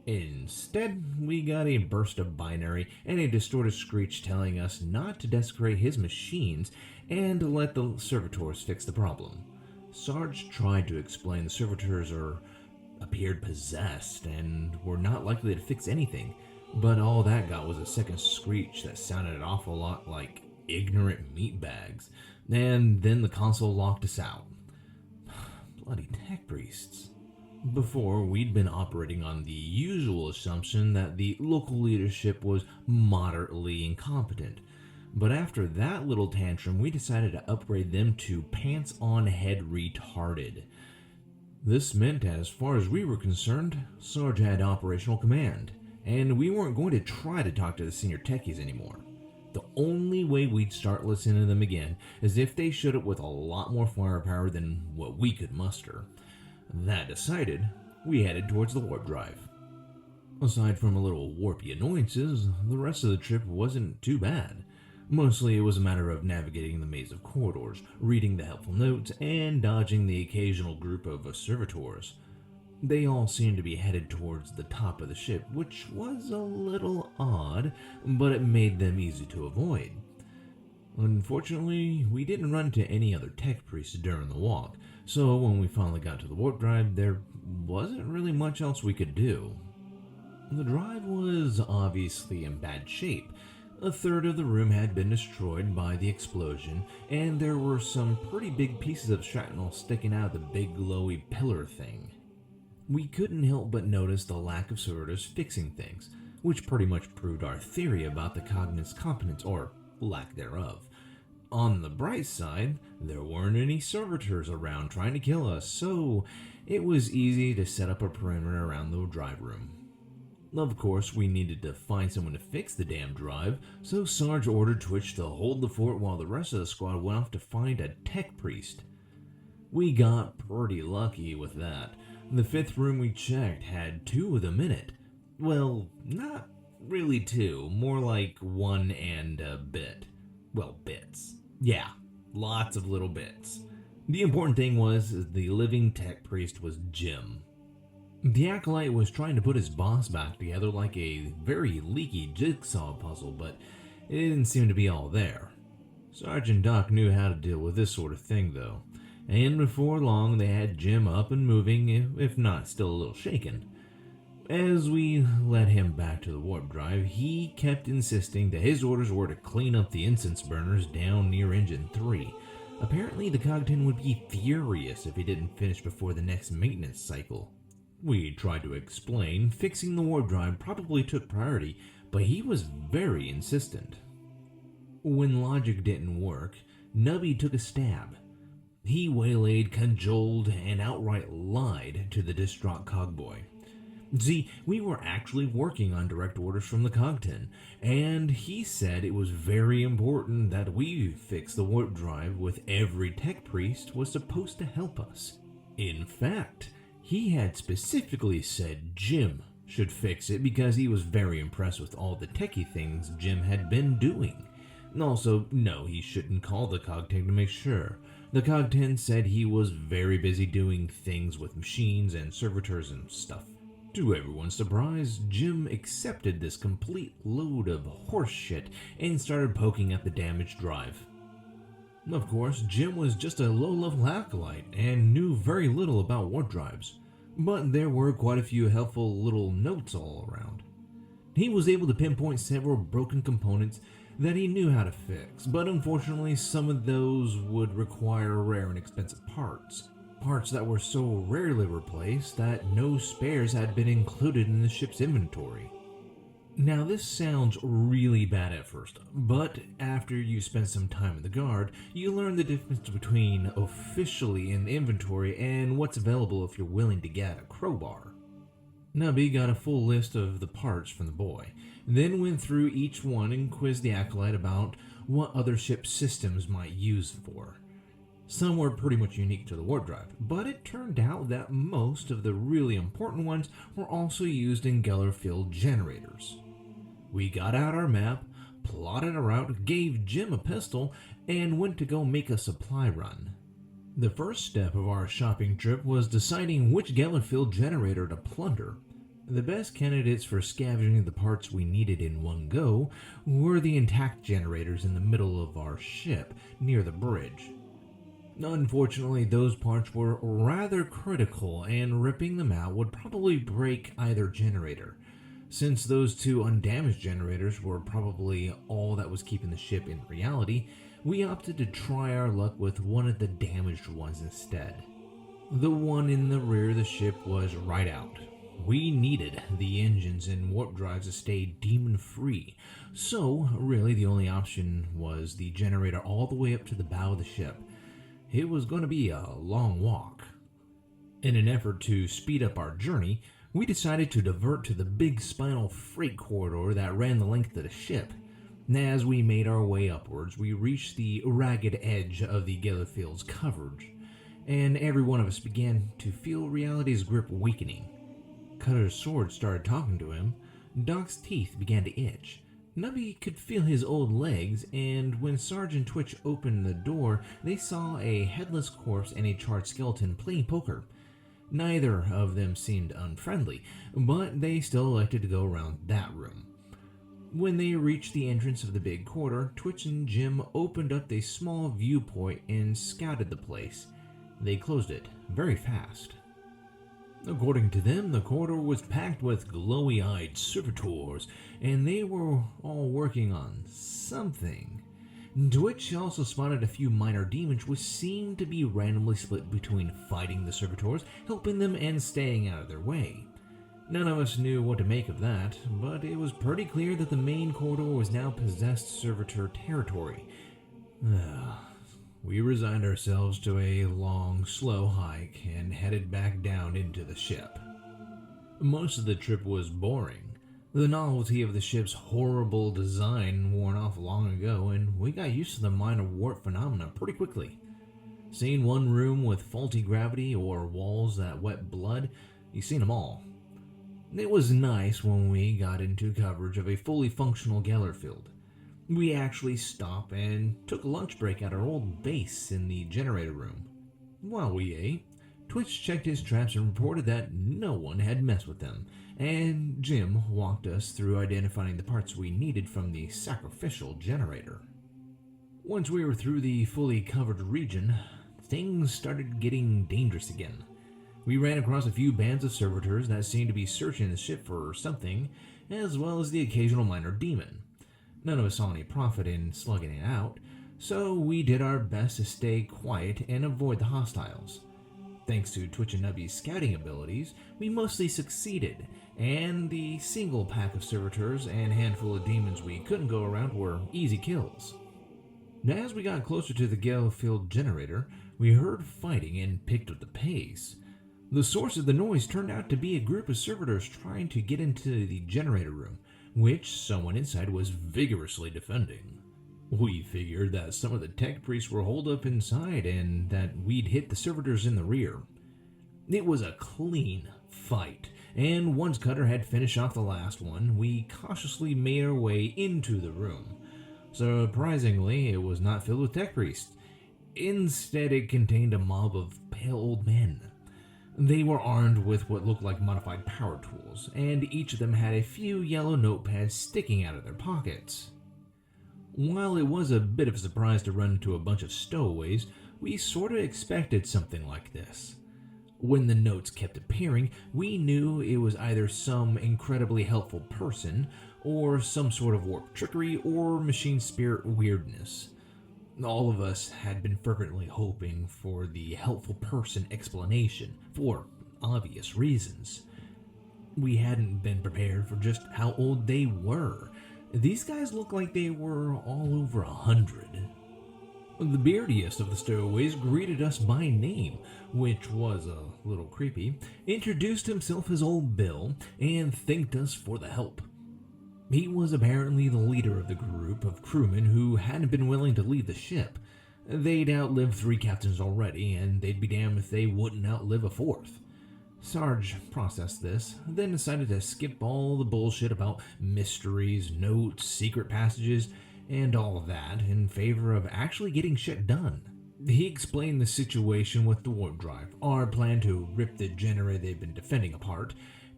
Instead, we got a burst of binary and a distorted screech telling us not to desecrate his machines and to let the servitors fix the problem. Sarge tried to explain the servitors appeared possessed and were not likely to fix anything, but all that got was a second screech that sounded an awful lot like ignorant meatbags, and then the console locked us out. Bloody tech priests. Before, we'd been operating on the usual assumption that the local leadership was moderately incompetent, but after that little tantrum, we decided to upgrade them to pants-on-head retarded. This meant, as far as we were concerned, Sarge had operational command, and we weren't going to try to talk to the senior techies anymore. The only way we'd start listening to them again is if they showed up with a lot more firepower than what we could muster. That decided, we headed towards the warp drive. Aside from a little warpy annoyances, the rest of the trip wasn't too bad. Mostly it was a matter of navigating the maze of corridors, reading the helpful notes, and dodging the occasional group of servitors. They all seemed to be headed towards the top of the ship, which was a little odd, but it made them easy to avoid. Unfortunately, we didn't run into any other tech priests during the walk, so when we finally got to the warp drive, there wasn't really much else we could do. The drive was obviously in bad shape. A third of the room had been destroyed by the explosion, and there were some pretty big pieces of shrapnel sticking out of the big glowy pillar thing. We couldn't help but notice the lack of servitors fixing things, which pretty much proved our theory about the Cogni's competence, or lack thereof. On the bright side, there weren't any servitors around trying to kill us, so it was easy to set up a perimeter around the drive room. Of course, we needed to find someone to fix the damn drive, so Sarge ordered Twitch to hold the fort while the rest of the squad went off to find a tech priest. We got pretty lucky with that. The fifth room we checked had two of them in it. Well, not really two, more like one and a bit. Well, bits. Yeah, lots of little bits. The important thing was the living tech priest was Jim. The acolyte was trying to put his boss back together like a very leaky jigsaw puzzle, but it didn't seem to be all there. Sergeant Doc knew how to deal with this sort of thing, though, and before long they had Jim up and moving, if not still a little shaken. As we led him back to the warp drive, he kept insisting that his orders were to clean up the incense burners down near Engine 3. Apparently, the Cogton would be furious if he didn't finish before the next maintenance cycle. We tried to explain fixing the warp drive probably took priority, but he was very insistent. When logic didn't work, Nubby took a stab. He waylaid, cajoled, and outright lied to the distraught cogboy. See, we were actually working on direct orders from the Cogton, and he said it was very important that we fix the warp drive with every tech priest was supposed to help us. In fact, he had specifically said Jim should fix it because he was very impressed with all the techie things Jim had been doing. Also, no, he shouldn't call the Cogton to make sure. The Cogton said he was very busy doing things with machines and servitors and stuff. To everyone's surprise, Jim accepted this complete load of horseshit and started poking at the damaged drive. Of course, Jim was just a low-level acolyte and knew very little about warp drives, but there were quite a few helpful little notes all around. He was able to pinpoint several broken components that he knew how to fix, but unfortunately some of those would require rare and expensive parts. Parts that were so rarely replaced that no spares had been included in the ship's inventory. Now this sounds really bad at first, but after you spend some time in the Guard, you learn the difference between officially in inventory and what's available if you're willing to get a crowbar. Nubby got a full list of the parts from the boy, then went through each one and quizzed the acolyte about what other ship systems might use for. Some were pretty much unique to the warp drive, but it turned out that most of the really important ones were also used in Geller field generators. We got out our map, plotted a route, gave Jim a pistol, and went to go make a supply run. The first step of our shopping trip was deciding which Geller field generator to plunder. The best candidates for scavenging the parts we needed in one go were the intact generators in the middle of our ship, near the bridge. Unfortunately, those parts were rather critical, and ripping them out would probably break either generator. Since those two undamaged generators were probably all that was keeping the ship in reality, we opted to try our luck with one of the damaged ones instead. The one in the rear of the ship was right out. We needed the engines and warp drives to stay demon-free, so really the only option was the generator all the way up to the bow of the ship. It was going to be a long walk. In an effort to speed up our journey, we decided to divert to the big spinal freight corridor that ran the length of the ship. As we made our way upwards, we reached the ragged edge of the Gellerfield's coverage, and every one of us began to feel reality's grip weakening. Cutter's sword started talking to him. Doc's teeth began to itch. Nubby could feel his old legs, and when Sergeant Twitch opened the door, they saw a headless corpse and a charred skeleton playing poker. Neither of them seemed unfriendly, but they still elected to go around that room. When they reached the entrance of the big corridor, Twitch and Jim opened up a small viewpoint and scouted the place. They closed it very fast. According to them, the corridor was packed with glowy-eyed servitors, and they were all working on something. Twitch also spotted a few minor demons which seemed to be randomly split between fighting the servitors, helping them, and staying out of their way. None of us knew what to make of that, but it was pretty clear that the main corridor was now possessed servitor territory. We resigned ourselves to a long, slow hike and headed back down into the ship. Most of the trip was boring. The novelty of the ship's horrible design worn off long ago, and we got used to the minor warp phenomena pretty quickly. Seeing one room with faulty gravity or walls that wet blood, you've seen them all. It was nice when we got into coverage of a fully functional Geller field. We actually stopped and took a lunch break at our old base in the generator room. While we ate, Twitch checked his traps and reported that no one had messed with them, and Jim walked us through identifying the parts we needed from the sacrificial generator. Once we were through the fully covered region, things started getting dangerous again. We ran across a few bands of servitors that seemed to be searching the ship for something, as well as the occasional minor demon. None of us saw any profit in slugging it out, so we did our best to stay quiet and avoid the hostiles. Thanks to Twitch and Nubby's scouting abilities, we mostly succeeded, and the single pack of servitors and handful of demons we couldn't go around were easy kills. As we got closer to the Gale Field generator, we heard fighting and picked up the pace. The source of the noise turned out to be a group of servitors trying to get into the generator room, which someone inside was vigorously defending. We figured that some of the tech priests were holed up inside and that we'd hit the servitors in the rear. It was a clean fight, and once Cutter had finished off the last one, we cautiously made our way into the room. Surprisingly, it was not filled with tech priests. Instead, it contained a mob of pale old men. They were armed with what looked like modified power tools, and each of them had a few yellow notepads sticking out of their pockets. While it was a bit of a surprise to run into a bunch of stowaways, we sort of expected something like this. When the notes kept appearing, we knew it was either some incredibly helpful person, or some sort of warp trickery or machine spirit weirdness. All of us had been fervently hoping for the helpful person explanation, for obvious reasons. We hadn't been prepared for just how old they were. These guys looked like they were all over 100. The beardiest of the stowaways greeted us by name, which was a little creepy, introduced himself as Old Bill, and thanked us for the help. He was apparently the leader of the group of crewmen who hadn't been willing to leave the ship. They'd outlived 3 captains already, and they'd be damned if they wouldn't outlive a 4th. Sarge processed this, then decided to skip all the bullshit about mysteries, notes, secret passages, and all of that in favor of actually getting shit done. He explained the situation with the warp drive, our plan to rip the generator they'd been defending apart,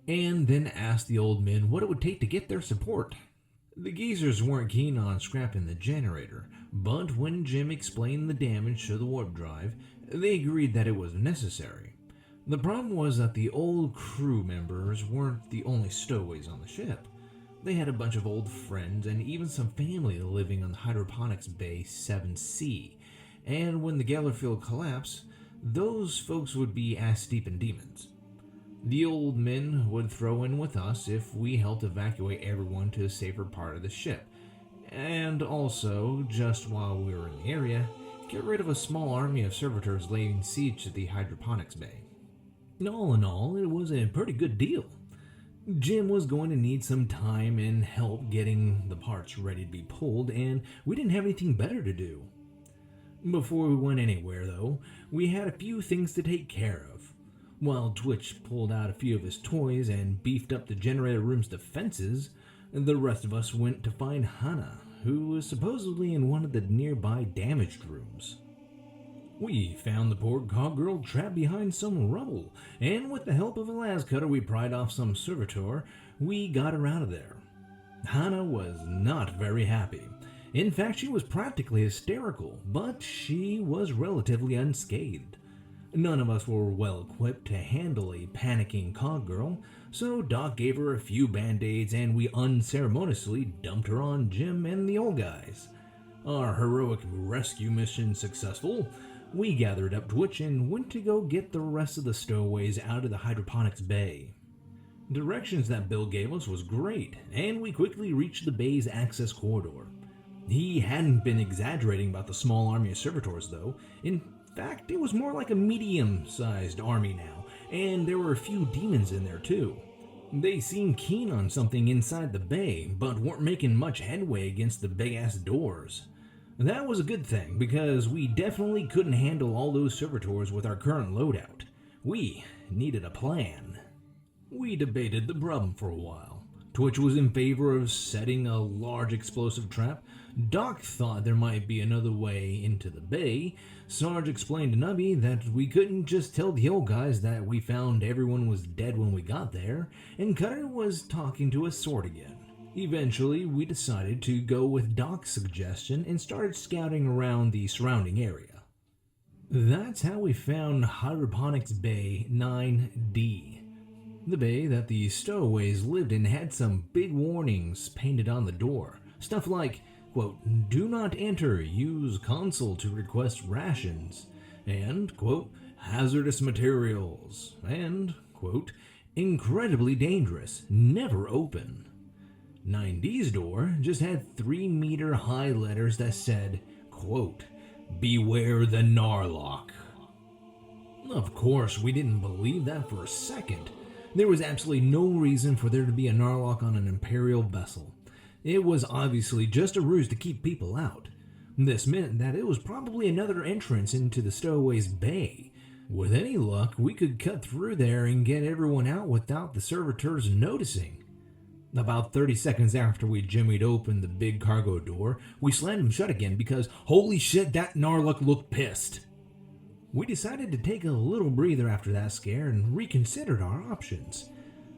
and then asked the old men what it would take to get their support. The geezers weren't keen on scrapping the generator, but when Jim explained the damage to the warp drive, they agreed that it was necessary. The problem was that the old crew members weren't the only stowaways on the ship. They had a bunch of old friends and even some family living on the hydroponics bay 7C, and when the Geller field collapsed, those folks would be ass deep in demons. The old men would throw in with us if we helped evacuate everyone to a safer part of the ship, and also, just while we were in the area, get rid of a small army of servitors laying siege to the hydroponics bay. All in all, it was a pretty good deal. Jim was going to need some time and help getting the parts ready to be pulled, and we didn't have anything better to do. Before we went anywhere, though, we had a few things to take care of. While Twitch pulled out a few of his toys and beefed up the generator room's defenses, the rest of us went to find Hannah, who was supposedly in one of the nearby damaged rooms. We found the poor cowgirl trapped behind some rubble, and with the help of a las cutter we pried off some servitor, we got her out of there. Hannah was not very happy. In fact, she was practically hysterical, but she was relatively unscathed. None of us were well equipped to handle a panicking cowgirl, so Doc gave her a few band-aids and we unceremoniously dumped her on Jim and the old guys. Our heroic rescue mission successful, we gathered up Twitch and went to go get the rest of the stowaways out of the hydroponics bay. Directions that Bill gave us was great, and we quickly reached the bay's access corridor. He hadn't been exaggerating about the small army of servitors, though. In fact, it was more like a medium-sized army now, and there were a few demons in there too. They seemed keen on something inside the bay, but weren't making much headway against the big-ass doors. That was a good thing, because we definitely couldn't handle all those servitors with our current loadout. We needed a plan. We debated the problem for a while. Twitch was in favor of setting a large explosive trap. Doc thought there might be another way into the bay. Sarge explained to Nubby that we couldn't just tell the old guys that we found everyone was dead when we got there, and Cutter was talking to a sword again. Eventually, we decided to go with Doc's suggestion and started scouting around the surrounding area. That's how we found Hydroponics Bay 9D. The bay that the stowaways lived in had some big warnings painted on the door. Stuff like, quote, "Do not enter, use console to request rations," and, quote, "hazardous materials," and, quote, "incredibly dangerous, never open." 9D's door just had 3-meter high letters that said, quote, "Beware the Narlock." Of course, we didn't believe that for a second. There was absolutely no reason for there to be a Narlock on an Imperial vessel. It was obviously just a ruse to keep people out. This meant that it was probably another entrance into the Stowaway's Bay. With any luck, we could cut through there and get everyone out without the servitors noticing. About 30 seconds after we jimmied open the big cargo door, we slammed him shut again because, holy shit, that Narlock looked pissed. We decided to take a little breather after that scare and reconsidered our options.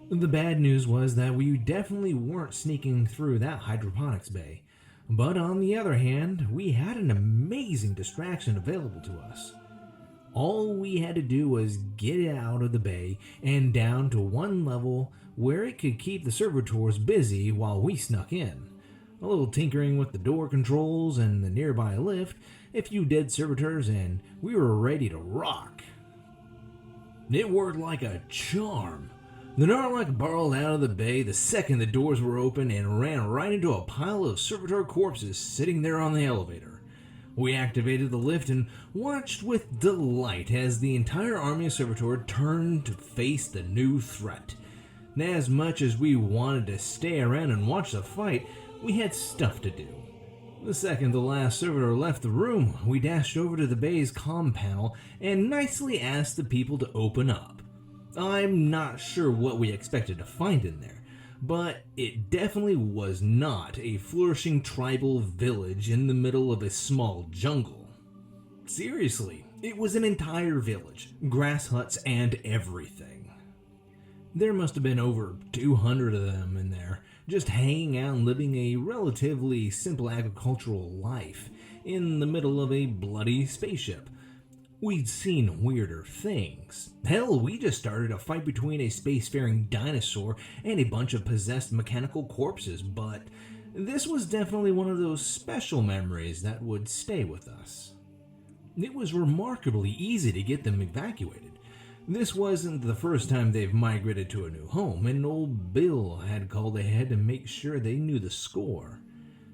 The bad news was that we definitely weren't sneaking through that hydroponics bay. But on the other hand, we had an amazing distraction available to us. All we had to do was get it out of the bay and down to one level where it could keep the servitors busy while we snuck in. A little tinkering with the door controls and the nearby lift, a few dead servitors, and we were ready to rock. It worked like a charm. The Narlock barreled out of the bay the second the doors were open and ran right into a pile of servitor corpses sitting there on the elevator. We activated the lift and watched with delight as the entire army of servitor turned to face the new threat. As much as we wanted to stay around and watch the fight, we had stuff to do. The second the last servitor left the room, we dashed over to the bay's comm panel and nicely asked the people to open up. I'm not sure what we expected to find in there, but it definitely was not a flourishing tribal village in the middle of a small jungle. Seriously, it was an entire village, grass huts and everything. There must have been over 200 of them in there, just hanging out and living a relatively simple agricultural life in the middle of a bloody spaceship. We'd seen weirder things. Hell, we just started a fight between a spacefaring dinosaur and a bunch of possessed mechanical corpses, but this was definitely one of those special memories that would stay with us. It was remarkably easy to get them evacuated. This wasn't the first time they've migrated to a new home, and old Bill had called ahead to make sure they knew the score.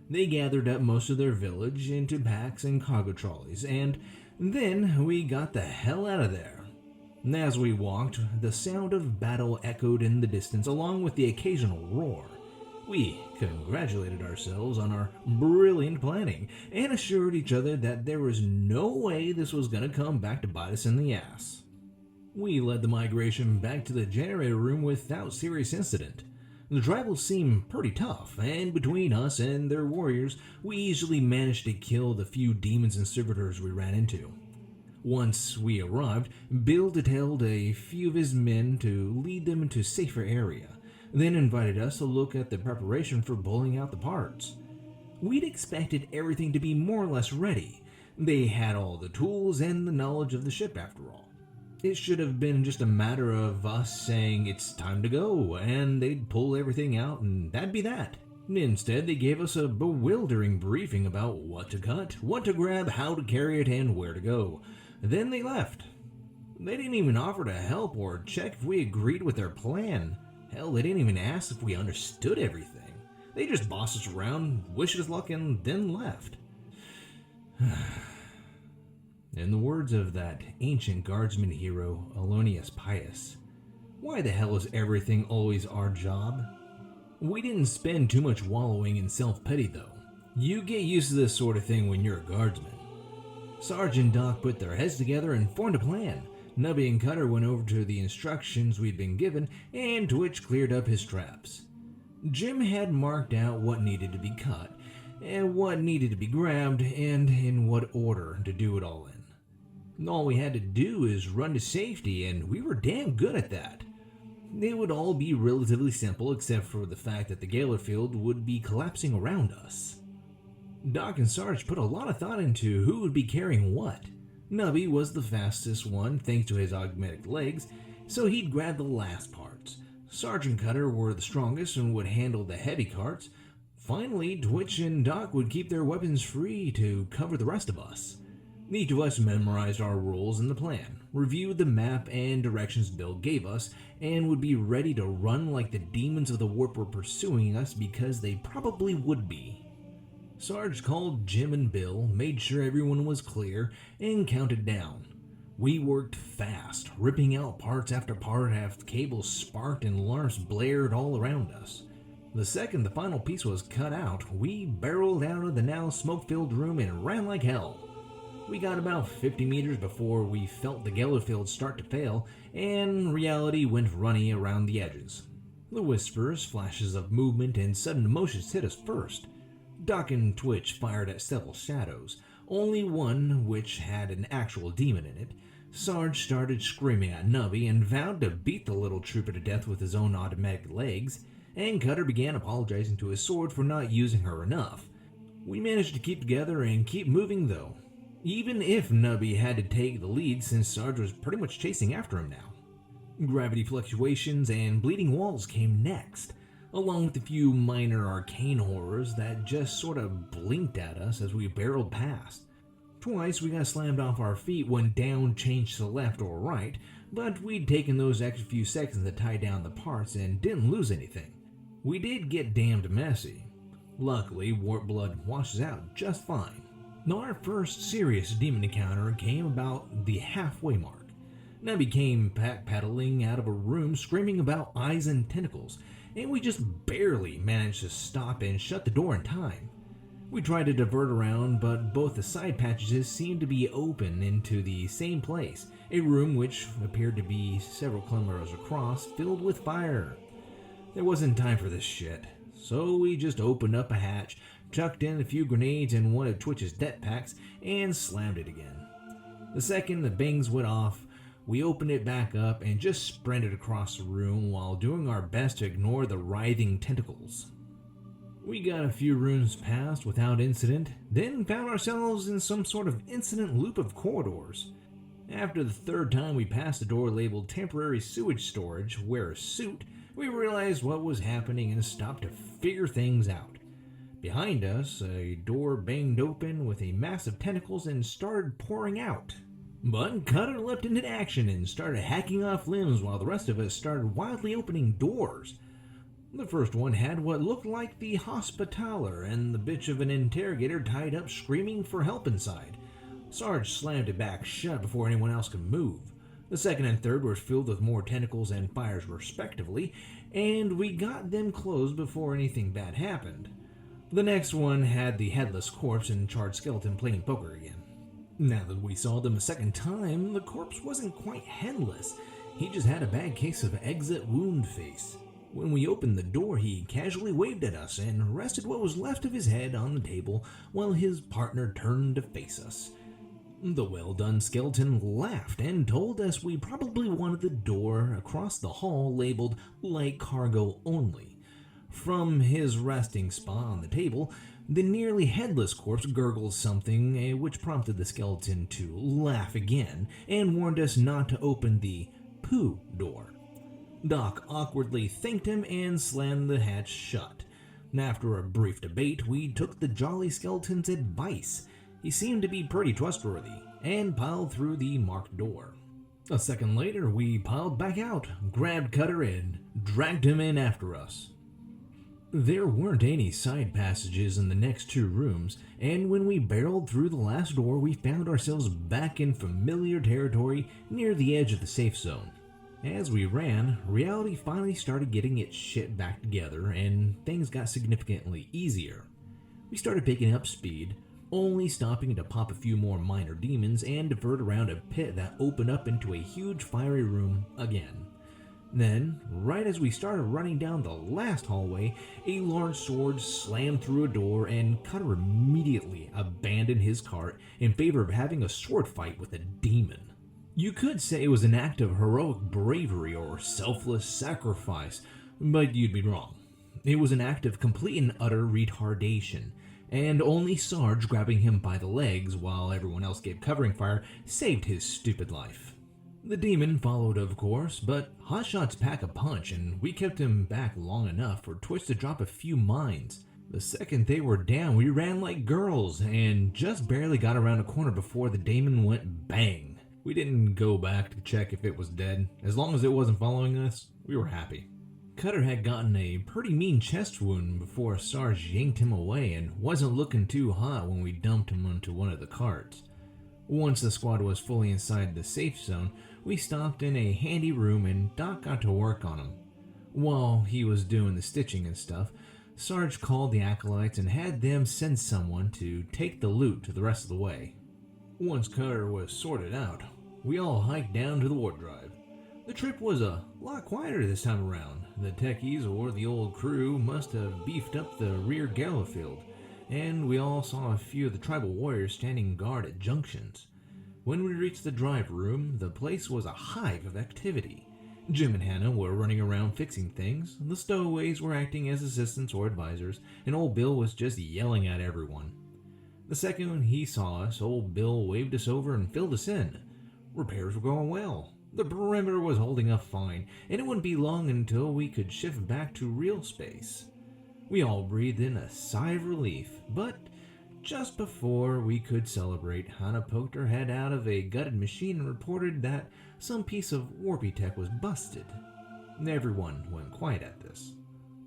They gathered up most of their village into packs and cargo trolleys, and then we got the hell out of there. As we walked, the sound of battle echoed in the distance along with the occasional roar. We congratulated ourselves on our brilliant planning and assured each other that there was no way this was going to come back to bite us in the ass. We led the migration back to the generator room without serious incident. The tribals seemed pretty tough, and between us and their warriors, we easily managed to kill the few demons and servitors we ran into. Once we arrived, Bill detailed a few of his men to lead them into a safer area, then invited us to look at the preparation for pulling out the parts. We'd expected everything to be more or less ready. They had all the tools and the knowledge of the ship after all. It should have been just a matter of us saying it's time to go, and they'd pull everything out and that'd be that. Instead, they gave us a bewildering briefing about what to cut, what to grab, how to carry it, and where to go. Then they left. They didn't even offer to help or check if we agreed with their plan. Hell, they didn't even ask if we understood everything. They just bossed us around, wished us luck, and then left. In the words of that ancient guardsman hero, Alonius Pius, why the hell is everything always our job? We didn't spend too much wallowing in self-pity though. You get used to this sort of thing when you're a guardsman. Sarge and Doc put their heads together and formed a plan. Nubby and Cutter went over to the instructions we'd been given, and Twitch cleared up his traps. Jim had marked out what needed to be cut, and what needed to be grabbed, and in what order to do it all in. All we had to do is run to safety, and we were damn good at that. It would all be relatively simple except for the fact that the Gaylor field would be collapsing around us. Doc and Sarge put a lot of thought into who would be carrying what. Nubby was the fastest one thanks to his augmented legs, so he'd grab the last parts. Sarge and Cutter were the strongest and would handle the heavy carts. Finally, Twitch and Doc would keep their weapons free to cover the rest of us. Each of us memorized our roles in the plan, reviewed the map and directions Bill gave us, and would be ready to run like the demons of the warp were pursuing us because they probably would be. Sarge called Jim and Bill, made sure everyone was clear, and counted down. We worked fast, ripping out parts after part as cables sparked and alarms blared all around us. The second the final piece was cut out, we barreled out of the now smoke-filled room and ran like hell. We got about 50 meters before we felt the Geller field start to fail, and reality went runny around the edges. The whispers, flashes of movement, and sudden emotions hit us first. Doc and Twitch fired at several shadows, only one which had an actual demon in it. Sarge started screaming at Nubby and vowed to beat the little trooper to death with his own automatic legs, and Cutter began apologizing to his sword for not using her enough. We managed to keep together and keep moving though, even if Nubby had to take the lead since Sarge was pretty much chasing after him now. Gravity fluctuations and bleeding walls came next, along with a few minor arcane horrors that just sort of blinked at us as we barreled past. Twice we got slammed off our feet when down changed to the left or right, but we'd taken those extra few seconds to tie down the parts and didn't lose anything. We did get damned messy. Luckily, warp blood washes out just fine. Now our first serious demon encounter came about the halfway mark. Nubby came backpedaling out of a room screaming about eyes and tentacles, and we just barely managed to stop and shut the door in time. We tried to divert around, but both the side passages seemed to be open into the same place, a room which appeared to be several kilometers across, filled with fire. There wasn't time for this shit, so we just opened up a hatch, chucked in a few grenades in one of Twitch's det packs, and slammed it again. The second the bangs went off, we opened it back up and just sprinted across the room while doing our best to ignore the writhing tentacles. We got a few rooms past without incident, then found ourselves in some sort of incident loop of corridors. After the third time we passed a door labeled temporary sewage storage, wear a suit, we realized what was happening and stopped to figure things out. Behind us, a door banged open with a mass of tentacles and started pouring out. But Cutter leapt into action and started hacking off limbs while the rest of us started wildly opening doors. The first one had what looked like the Hospitaller and the bitch of an interrogator tied up screaming for help inside. Sarge slammed it back shut before anyone else could move. The second and third were filled with more tentacles and fires respectively, and we got them closed before anything bad happened. The next one had the headless corpse and charred skeleton playing poker again. Now that we saw them a second time, the corpse wasn't quite headless. He just had a bad case of exit wound face. When we opened the door, he casually waved at us and rested what was left of his head on the table while his partner turned to face us. The well-done skeleton laughed and told us we probably wanted the door across the hall labeled light cargo only. From his resting spot on the table, the nearly headless corpse gurgled something which prompted the skeleton to laugh again and warned us not to open the poo door. Doc awkwardly thanked him and slammed the hatch shut. After a brief debate, we took the jolly skeleton's advice. He seemed to be pretty trustworthy, and piled through the marked door. A second later, we piled back out, grabbed Cutter and dragged him in after us. There weren't any side passages in the next two rooms, and when we barreled through the last door, we found ourselves back in familiar territory near the edge of the safe zone. As we ran, reality finally started getting its shit back together, and things got significantly easier. We started picking up speed, only stopping to pop a few more minor demons and divert around a pit that opened up into a huge fiery room again. Then, right as we started running down the last hallway, a large sword slammed through a door and Cutter immediately abandoned his cart in favor of having a sword fight with a demon. You could say it was an act of heroic bravery or selfless sacrifice, but you'd be wrong. It was an act of complete and utter retardation, and only Sarge grabbing him by the legs while everyone else gave covering fire saved his stupid life. The demon followed, of course, but Hotshots pack a punch and we kept him back long enough for Twitch to drop a few mines. The second they were down, we ran like girls and just barely got around a corner before the demon went bang. We didn't go back to check if it was dead. As long as it wasn't following us, we were happy. Cutter had gotten a pretty mean chest wound before Sarge yanked him away and wasn't looking too hot when we dumped him onto one of the carts. Once the squad was fully inside the safe zone, we stopped in a handy room and Doc got to work on him. While he was doing the stitching and stuff, Sarge called the acolytes and had them send someone to take the loot to the rest of the way. Once Cutter was sorted out, we all hiked down to the warp drive. The trip was a lot quieter this time around. The techies or the old crew must have beefed up the rear gala field, and we all saw a few of the tribal warriors standing guard at junctions. When we reached the drive room, the place was a hive of activity. Jim and Hannah were running around fixing things, the stowaways were acting as assistants or advisors, and old Bill was just yelling at everyone. The second he saw us, old Bill waved us over and filled us in. Repairs were going well. The perimeter was holding up fine, and it wouldn't be long until we could shift back to real space. We all breathed in a sigh of relief, but just before we could celebrate, Hannah poked her head out of a gutted machine and reported that some piece of warpy tech was busted. Everyone went quiet at this.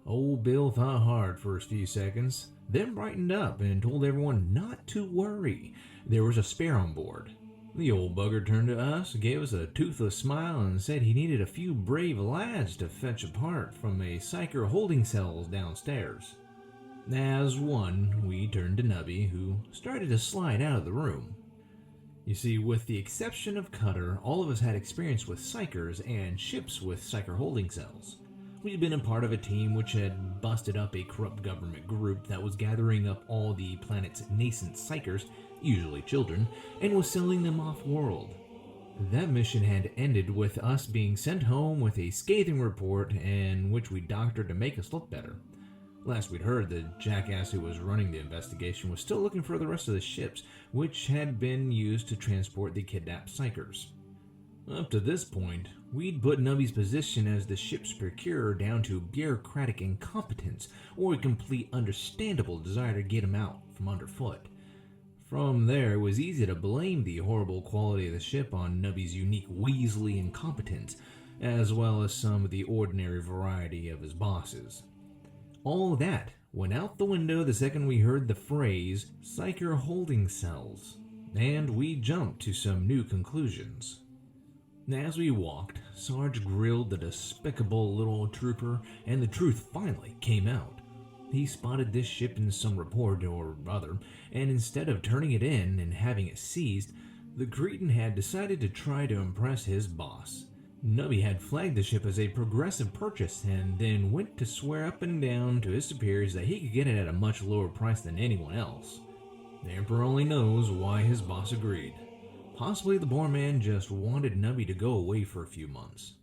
Old Bill thought hard for a few seconds, then brightened up and told everyone not to worry. There was a spare on board. The old bugger turned to us, gave us a toothless smile, and said he needed a few brave lads to fetch apart from a psyker holding cells downstairs. As one, we turned to Nubby, who started to slide out of the room. You see, with the exception of Cutter, all of us had experience with psychers and ships with psyker holding cells. We'd been a part of a team which had busted up a corrupt government group that was gathering up all the planet's nascent psychers, usually children, and was selling them off-world. That mission had ended with us being sent home with a scathing report in which we doctored to make us look better. Last we'd heard, the jackass who was running the investigation was still looking for the rest of the ships, which had been used to transport the kidnapped psychers. Up to this point, we'd put Nubby's position as the ship's procurer down to bureaucratic incompetence or a complete understandable desire to get him out from underfoot. From there, it was easy to blame the horrible quality of the ship on Nubby's unique Weasley incompetence, as well as some of the ordinary variety of his bosses. All that went out the window the second we heard the phrase psyker holding cells, and we jumped to some new conclusions. As we walked, Sarge grilled the despicable little trooper, and the truth finally came out. He spotted this ship in some report or other, and instead of turning it in and having it seized, the cretin had decided to try to impress his boss. Nubby had flagged the ship as a progressive purchase and then went to swear up and down to his superiors that he could get it at a much lower price than anyone else. The Emperor only knows why his boss agreed. Possibly the poor man just wanted Nubby to go away for a few months.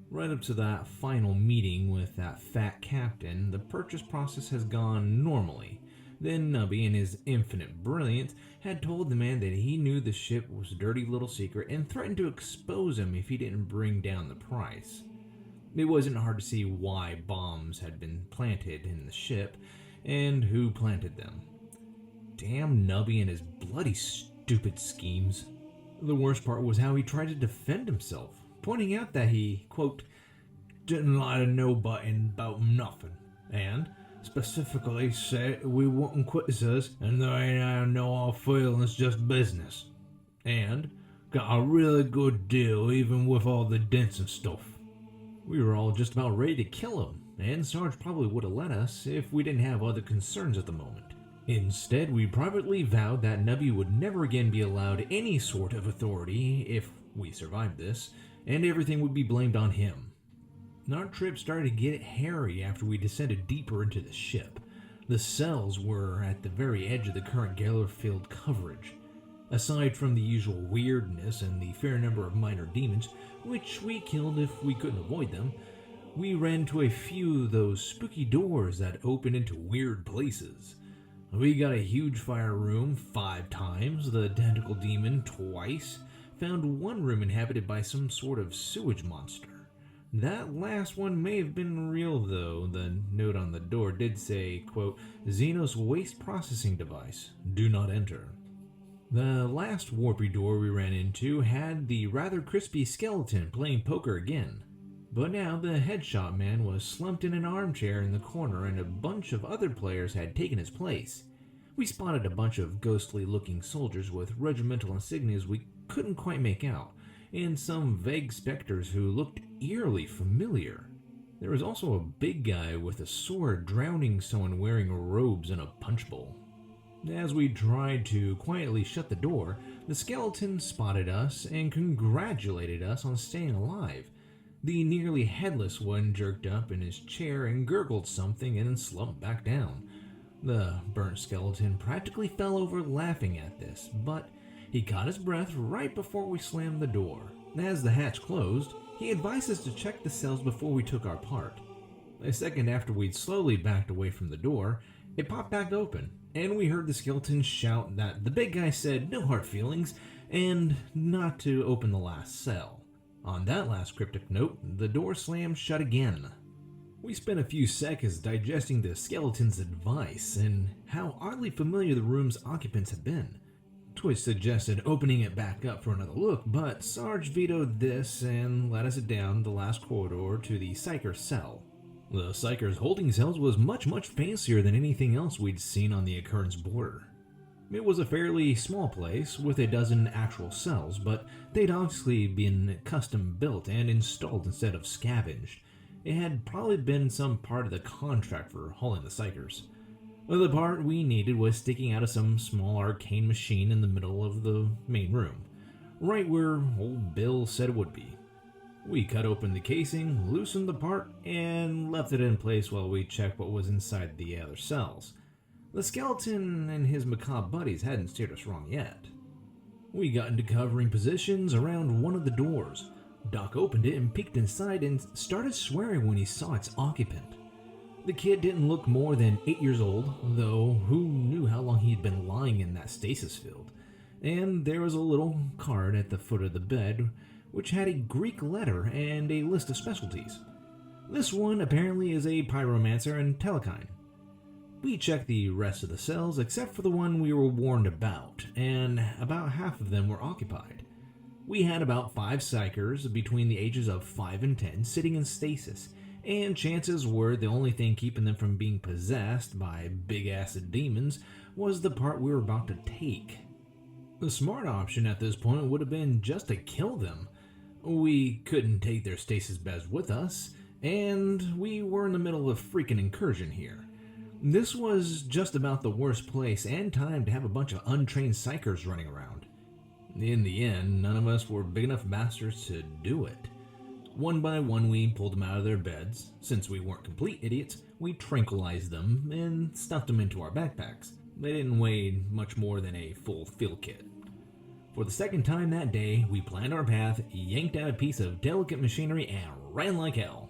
Right up to that final meeting with that fat captain, the purchase process has gone normally. Then Nubby, in his infinite brilliance, had told the man that he knew the ship was a dirty little secret and threatened to expose him if he didn't bring down the price. It wasn't hard to see why bombs had been planted in the ship and who planted them. Damn Nubby and his bloody stupid schemes. The worst part was how he tried to defend himself, pointing out that he, quote, didn't lie to nobody about nothing, and specifically said we wouldn't criticize and there ain't no hard feelings, just business, and got a really good deal even with all the dents and stuff. We were all just about ready to kill him, and Sarge probably would have let us if we didn't have other concerns at the moment. Instead, we privately vowed that Nubby would never again be allowed any sort of authority if we survived this, and everything would be blamed on him. Our trip started to get hairy after we descended deeper into the ship. The cells were at the very edge of the current Galar field coverage. Aside from the usual weirdness and the fair number of minor demons, which we killed if we couldn't avoid them, we ran into a few of those spooky doors that open into weird places. We got a huge fire room 5 times, the tentacle demon twice, found one room inhabited by some sort of sewage monster. That last one may have been real though. The note on the door did say, quote, "Xenos waste processing device. Do not enter." The last warpy door we ran into had the rather crispy skeleton playing poker again. But now the headshot man was slumped in an armchair in the corner and a bunch of other players had taken his place. We spotted a bunch of ghostly looking soldiers with regimental insignias we couldn't quite make out, and some vague specters who looked eerily familiar. There was also a big guy with a sword drowning someone wearing robes in a punch bowl. As we tried to quietly shut the door, the skeleton spotted us and congratulated us on staying alive. The nearly headless one jerked up in his chair and gurgled something and then slumped back down. The burnt skeleton practically fell over laughing at this, but he caught his breath right before we slammed the door. As the hatch closed, he advised us to check the cells before we took our part. A second after we'd slowly backed away from the door, it popped back open, and we heard the skeleton shout that the big guy said no hard feelings and not to open the last cell. On that last cryptic note, the door slammed shut again. We spent a few seconds digesting the skeleton's advice and how oddly familiar the room's occupants had been. Twitch suggested opening it back up for another look, but Sarge vetoed this and led us down the last corridor to the Psyker's cell. The Psyker's holding cells was much fancier than anything else we'd seen on the occurrence border. It was a fairly small place with a dozen actual cells, but they'd obviously been custom built and installed instead of scavenged. It had probably been some part of the contract for hauling the Psykers. The part we needed was sticking out of some small arcane machine in the middle of the main room, right where old Bill said it would be. We cut open the casing, loosened the part, and left it in place while we checked what was inside the other cells. The skeleton and his macabre buddies hadn't steered us wrong yet. We got into covering positions around one of the doors. Doc opened it and peeked inside and started swearing when he saw its occupant. The kid didn't look more than 8 years old, though who knew how long he'd been lying in that stasis field. And there was a little card at the foot of the bed which had a Greek letter and a list of specialties. This one apparently is a pyromancer and telekine. We checked the rest of the cells except for the one we were warned about, and about half of them were occupied. We had about 5 psychers between the ages of 5 and 10 sitting in stasis, and chances were the only thing keeping them from being possessed by big acid demons was the part we were about to take. The smart option at this point would have been just to kill them. We couldn't take their stasis beds with us, and we were in the middle of a freaking incursion here. This was just about the worst place and time to have a bunch of untrained psychers running around. In the end, none of us were big enough bastards to do it. One by one, we pulled them out of their beds. Since we weren't complete idiots, we tranquilized them and stuffed them into our backpacks. They didn't weigh much more than a full field kit. For the second time that day, we planned our path, yanked out a piece of delicate machinery, and ran like hell.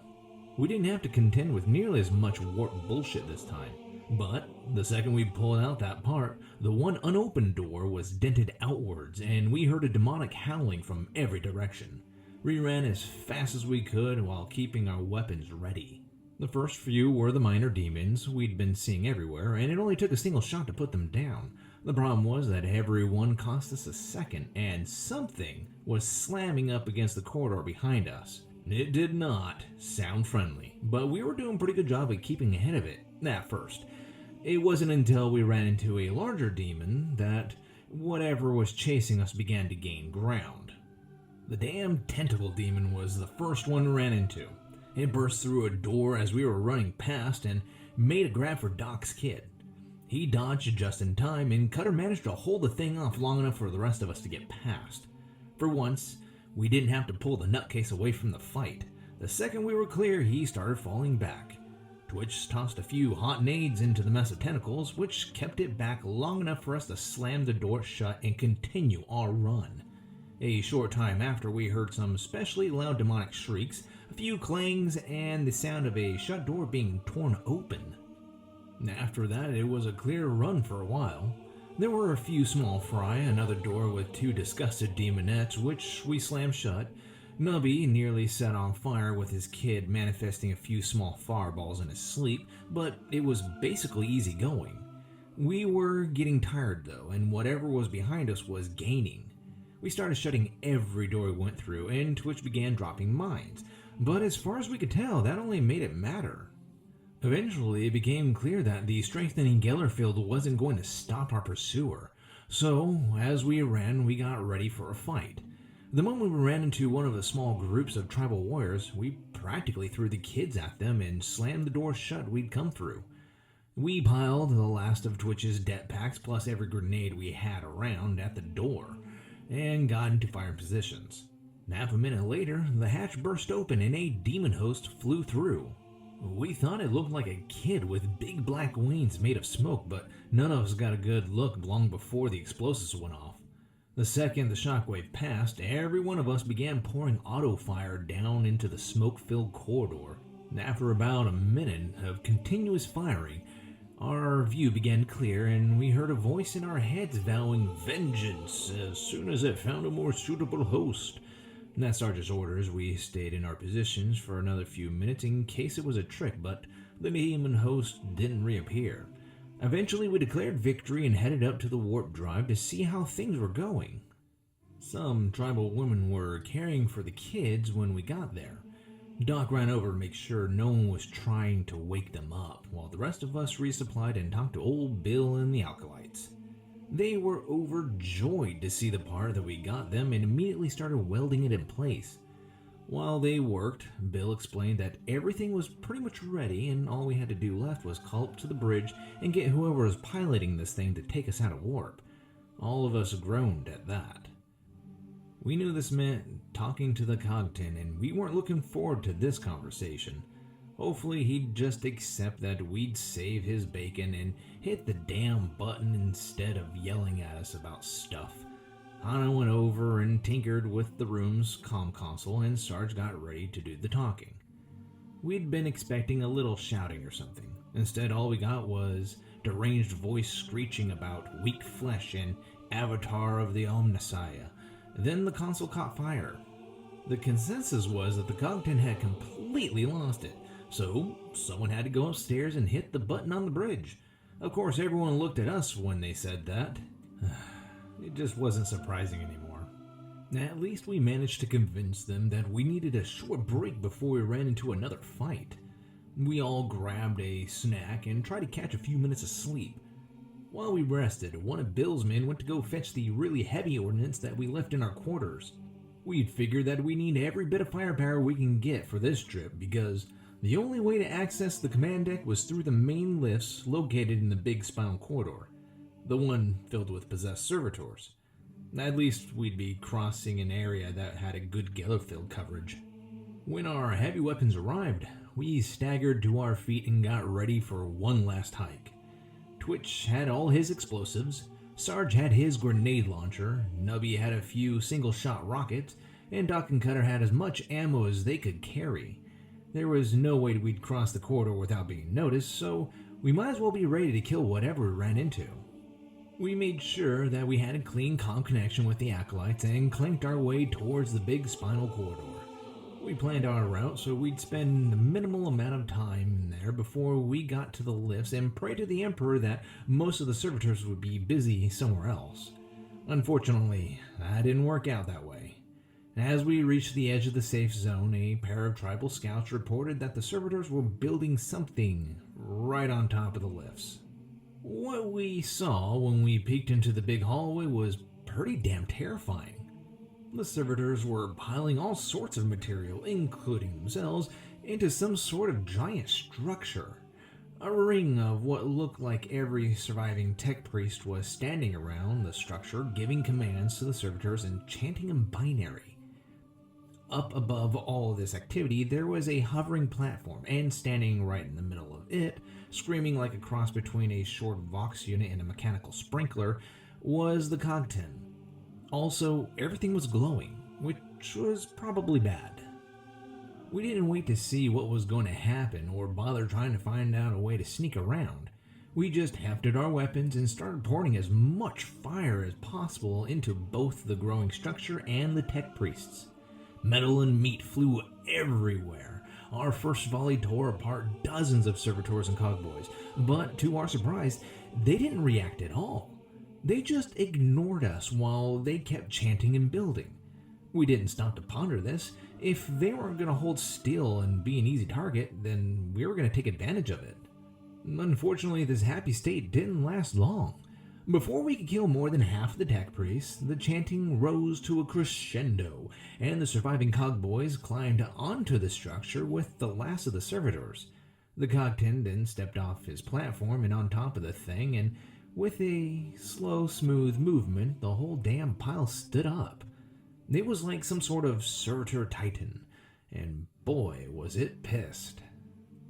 We didn't have to contend with nearly as much warped bullshit this time. But the second we pulled out that part, the one unopened door was dented outwards, and we heard a demonic howling from every direction. We ran as fast as we could while keeping our weapons ready. The first few were the minor demons we'd been seeing everywhere, and it only took a single shot to put them down. The problem was that every one cost us a second, and something was slamming up against the corridor behind us. It did not sound friendly, but we were doing a pretty good job of keeping ahead of it at first. It wasn't until we ran into a larger demon that whatever was chasing us began to gain ground. The damn tentacle demon was the first one we ran into. It burst through a door as we were running past and made a grab for Doc's kid. He dodged just in time, and Cutter managed to hold the thing off long enough for the rest of us to get past. For once, we didn't have to pull the nutcase away from the fight. The second we were clear, he started falling back. Twitch tossed a few hot nades into the mess of tentacles, which kept it back long enough for us to slam the door shut and continue our run. A short time after, we heard some especially loud demonic shrieks, a few clangs, and the sound of a shut door being torn open. After that, it was a clear run for a while. There were a few small fry, another door with two disgusted demonettes, which we slammed shut. Nubby nearly set on fire with his kid manifesting a few small fireballs in his sleep, but it was basically easy going. We were getting tired though, and whatever was behind us was gaining. We started shutting every door we went through, and Twitch began dropping mines, but as far as we could tell, that only made it matter. Eventually, it became clear that the strengthening Geller field wasn't going to stop our pursuer, so as we ran, we got ready for a fight. The moment we ran into one of the small groups of tribal warriors, we practically threw the kids at them and slammed the door shut we'd come through. We piled the last of Twitch's det packs plus every grenade we had around at the door, and got into firing positions. Half a minute later, the hatch burst open and a demon host flew through. We thought it looked like a kid with big black wings made of smoke, but none of us got a good look long before the explosives went off. The second the shockwave passed, every one of us began pouring auto fire down into the smoke-filled corridor. After about a minute of continuous firing, our view began to clear, and we heard a voice in our heads vowing vengeance as soon as it found a more suitable host. At Sarge's orders, we stayed in our positions for another few minutes in case it was a trick, but the demon host didn't reappear. Eventually, we declared victory and headed up to the warp drive to see how things were going. Some tribal women were caring for the kids when we got there. Doc ran over to make sure no one was trying to wake them up, while the rest of us resupplied and talked to old Bill and the Alkalites. They were overjoyed to see the part that we got them and immediately started welding it in place. While they worked, Bill explained that everything was pretty much ready and all we had to do left was call up to the bridge and get whoever was piloting this thing to take us out of warp. All of us groaned at that. We knew this meant talking to the Cogton, and we weren't looking forward to this conversation. Hopefully he'd just accept that we'd save his bacon and hit the damn button instead of yelling at us about stuff. Hana went over and tinkered with the room's comm console, and Sarge got ready to do the talking. We'd been expecting a little shouting or something. Instead, all we got was deranged voice screeching about weak flesh and avatar of the Omnissiah. Then the console caught fire. The consensus was that the Cogton had completely lost it, so someone had to go upstairs and hit the button on the bridge. Of course, everyone looked at us when they said that. It just wasn't surprising anymore. At least we managed to convince them that we needed a short break before we ran into another fight. We all grabbed a snack and tried to catch a few minutes of sleep. While we rested, one of Bill's men went to go fetch the really heavy ordnance that we left in our quarters. We'd figured that we need every bit of firepower we can get for this trip because the only way to access the command deck was through the main lifts located in the big spinal corridor, the one filled with possessed servitors. At least we'd be crossing an area that had a good Geller field coverage. When our heavy weapons arrived, we staggered to our feet and got ready for one last hike. Twitch had all his explosives, Sarge had his grenade launcher, Nubby had a few single-shot rockets, and Doc and Cutter had as much ammo as they could carry. There was no way we'd cross the corridor without being noticed, so we might as well be ready to kill whatever we ran into. We made sure that we had a clean comm connection with the Acolytes and clanked our way towards the big spinal corridor. We planned our route so we'd spend the minimal amount of time there before we got to the lifts and pray to the Emperor that most of the servitors would be busy somewhere else. Unfortunately, that didn't work out that way. As we reached the edge of the safe zone, a pair of tribal scouts reported that the servitors were building something right on top of the lifts. What we saw when we peeked into the big hallway was pretty damn terrifying. The servitors were piling all sorts of material, including themselves, into some sort of giant structure. A ring of what looked like every surviving tech priest was standing around the structure, giving commands to the servitors and chanting in binary. Up above all of this activity, there was a hovering platform, and standing right in the middle of it, screaming like a cross between a short Vox unit and a mechanical sprinkler, was the cogtin. Also, everything was glowing, which was probably bad. We didn't wait to see what was going to happen or bother trying to find out a way to sneak around. We just hefted our weapons and started pouring as much fire as possible into both the growing structure and the tech priests. Metal and meat flew everywhere. Our first volley tore apart dozens of servitors and cogboys, but to our surprise, they didn't react at all. They just ignored us while they kept chanting and building. We didn't stop to ponder this. If they weren't going to hold still and be an easy target, then we were going to take advantage of it. Unfortunately, this happy state didn't last long. Before we could kill more than half of the tech priests, the chanting rose to a crescendo, and the surviving cogboys climbed onto the structure with the last of the servitors. The cogtin then stepped off his platform and on top of the thing, and with a slow, smooth movement, the whole damn pile stood up. It was like some sort of servitor titan, and boy was it pissed.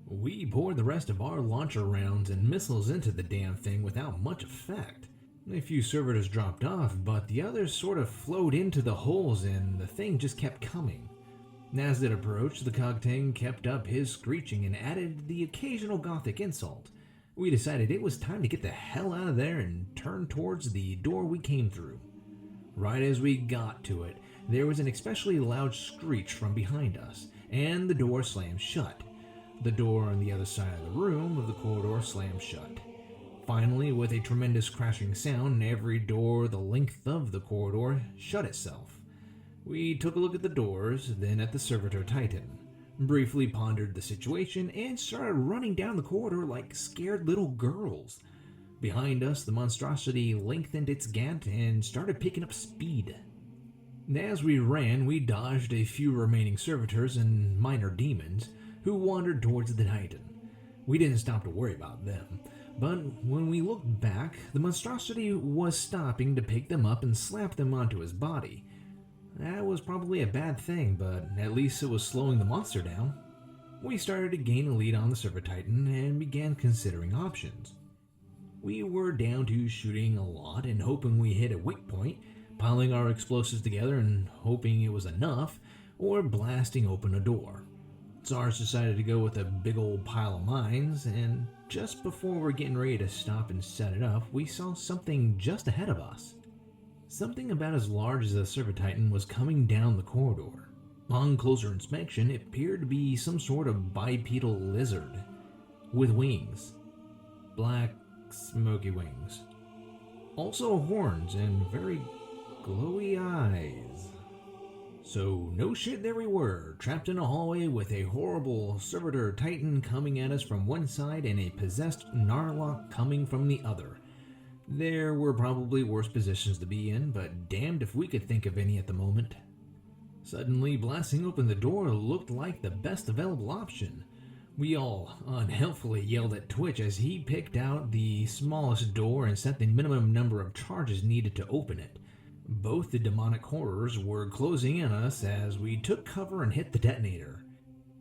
We poured the rest of our launcher rounds and missiles into the damn thing without much effect. A few servitors dropped off, but the others sort of flowed into the holes and the thing just kept coming. As it approached, the cogting kept up his screeching and added the occasional gothic insult. We decided it was time to get the hell out of there and turn towards the door we came through. Right as we got to it, there was an especially loud screech from behind us, and the door slammed shut. The door on the other side of the room of the corridor slammed shut. Finally, with a tremendous crashing sound, every door the length of the corridor shut itself. We took a look at the doors, then at the servitor titan, briefly pondered the situation, and started running down the corridor like scared little girls. Behind us, the monstrosity lengthened its gant and started picking up speed. As we ran, we dodged a few remaining servitors and minor demons who wandered towards the titan. We didn't stop to worry about them, but when we looked back, the monstrosity was stopping to pick them up and slap them onto his body. That was probably a bad thing, but at least it was slowing the monster down. We started to gain a lead on the server titan and began considering options. We were down to shooting a lot and hoping we hit a weak point, piling our explosives together and hoping it was enough, or blasting open a door. SARS decided to go with a big old pile of mines, and just before we were getting ready to stop and set it up, we saw something just ahead of us. Something about as large as a server titan was coming down the corridor. On closer inspection, it appeared to be some sort of bipedal lizard with wings. Black, smoky wings. Also horns and very glowy eyes. So no shit, there we were, trapped in a hallway with a horrible servitor titan coming at us from one side and a possessed Narlock coming from the other. There were probably worse positions to be in, but damned if we could think of any at the moment. Suddenly, blasting open the door looked like the best available option. We all unhelpfully yelled at Twitch as he picked out the smallest door and set the minimum number of charges needed to open it. Both the demonic horrors were closing in us as we took cover and hit the detonator.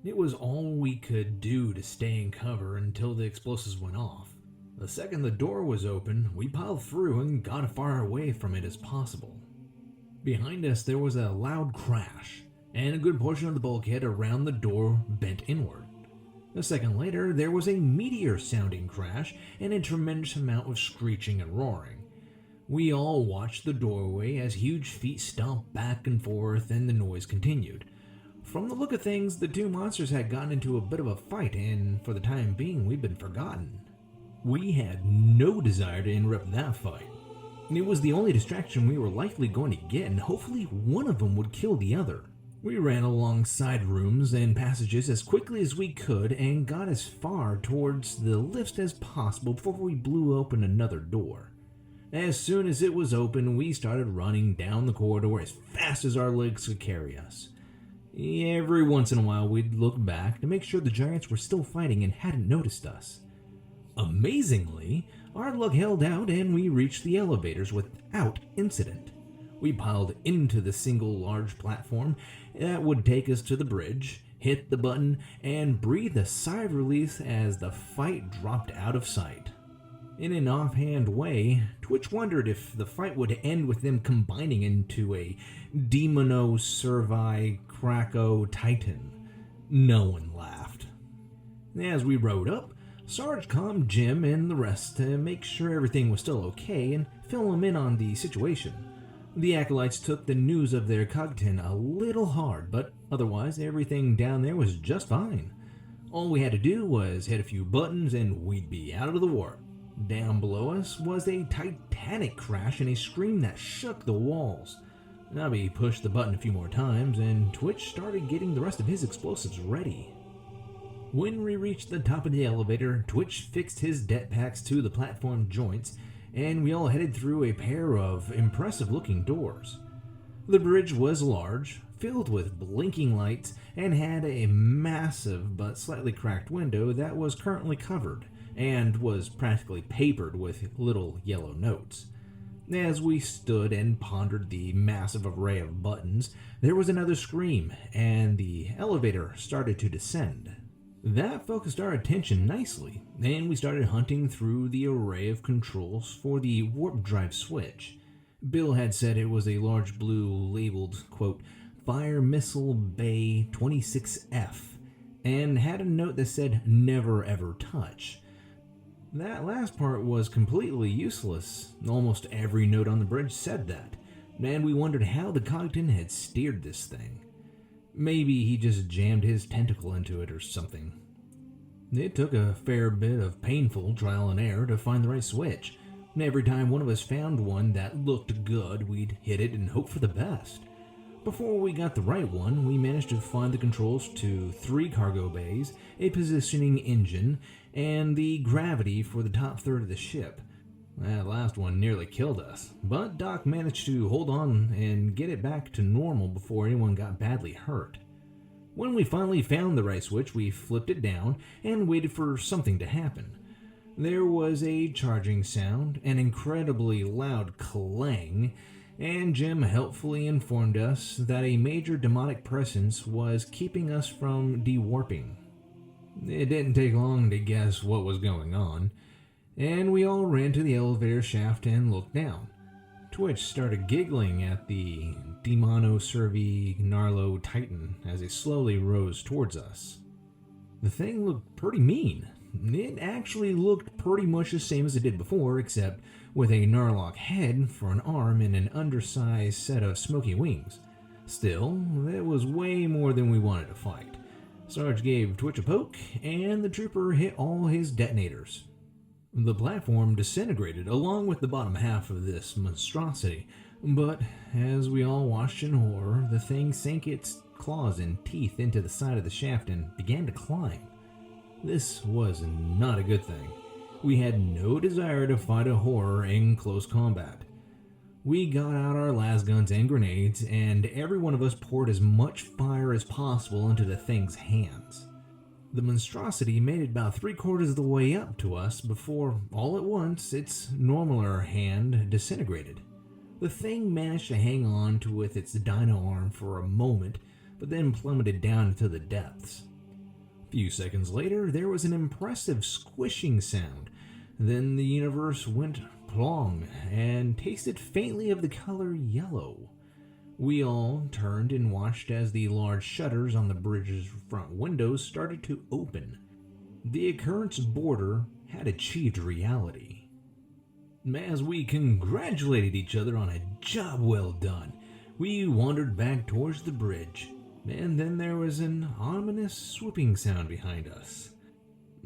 It was all we could do to stay in cover until the explosives went off. The second the door was open, we piled through and got as far away from it as possible. Behind us there was a loud crash, and a good portion of the bulkhead around the door bent inward. A second later, there was a meteor-sounding crash and a tremendous amount of screeching and roaring. We all watched the doorway as huge feet stomped back and forth and the noise continued. From the look of things, the two monsters had gotten into a bit of a fight, and for the time being, we'd been forgotten. We had no desire to interrupt that fight. It was the only distraction we were likely going to get, and hopefully one of them would kill the other. We ran along side rooms and passages as quickly as we could and got as far towards the lifts as possible before we blew open another door. As soon as it was open, we started running down the corridor as fast as our legs could carry us. Every once in a while, we'd look back to make sure the giants were still fighting and hadn't noticed us. Amazingly, our luck held out and we reached the elevators without incident. We piled into the single large platform that would take us to the bridge, hit the button, and breathed a sigh of relief as the fight dropped out of sight. In an offhand way, Twitch wondered if the fight would end with them combining into a Demono Servi Krakow Titan. No one laughed. As we rode up, Sarge calmed Jim and the rest to make sure everything was still okay and fill him in on the situation. The acolytes took the news of their cogton a little hard, but otherwise everything down there was just fine. All we had to do was hit a few buttons and we'd be out of the warp. Down below us was a titanic crash and a scream that shook the walls. Nobby pushed the button a few more times and Twitch started getting the rest of his explosives ready. When we reached the top of the elevator, Twitch fixed his det packs to the platform joints and we all headed through a pair of impressive-looking doors. The bridge was large, filled with blinking lights, and had a massive but slightly cracked window that was currently covered and was practically papered with little yellow notes. As we stood and pondered the massive array of buttons, there was another scream, and the elevator started to descend. That focused our attention nicely, and we started hunting through the array of controls for the warp drive switch. Bill had said it was a large blue labeled, quote, Fire Missile Bay 26F, and had a note that said never ever touch. That last part was completely useless. Almost every note on the bridge said that, and we wondered how the Cogton had steered this thing. Maybe he just jammed his tentacle into it or something. It took a fair bit of painful trial and error to find the right switch. Every time one of us found one that looked good, we'd hit it and hope for the best. Before we got the right one, we managed to find the controls to 3 cargo bays, a positioning engine, and the gravity for the top third of the ship. That last one nearly killed us, but Doc managed to hold on and get it back to normal before anyone got badly hurt. When we finally found the right switch, we flipped it down and waited for something to happen. There was a charging sound, an incredibly loud clang, and Jim helpfully informed us that a major demonic presence was keeping us from dewarping. It didn't take long to guess what was going on, and we all ran to the elevator shaft and looked down. Twitch started giggling at the Demono Servi Narlo Titan as it slowly rose towards us. The thing looked pretty mean. It actually looked pretty much the same as it did before, except with a Narlock head for an arm and an undersized set of smoky wings. Still, that was way more than we wanted to fight. Sarge gave Twitch a poke, and the trooper hit all his detonators. The platform disintegrated along with the bottom half of this monstrosity, but as we all watched in horror, the thing sank its claws and teeth into the side of the shaft and began to climb. This was not a good thing. We had no desire to fight a horror in close combat. We got out our lasguns and grenades, and every one of us poured as much fire as possible into the thing's hands. The monstrosity made it about 3/4 of the way up to us before, all at once, its normaler hand disintegrated. The thing managed to hang on to with its dino arm for a moment, but then plummeted down into the depths. A few seconds later, there was an impressive squishing sound. Then the universe went plong and tasted faintly of the color yellow. We all turned and watched as the large shutters on the bridge's front windows started to open. The occurrence border had achieved reality. As we congratulated each other on a job well done, we wandered back towards the bridge, and then there was an ominous swooping sound behind us.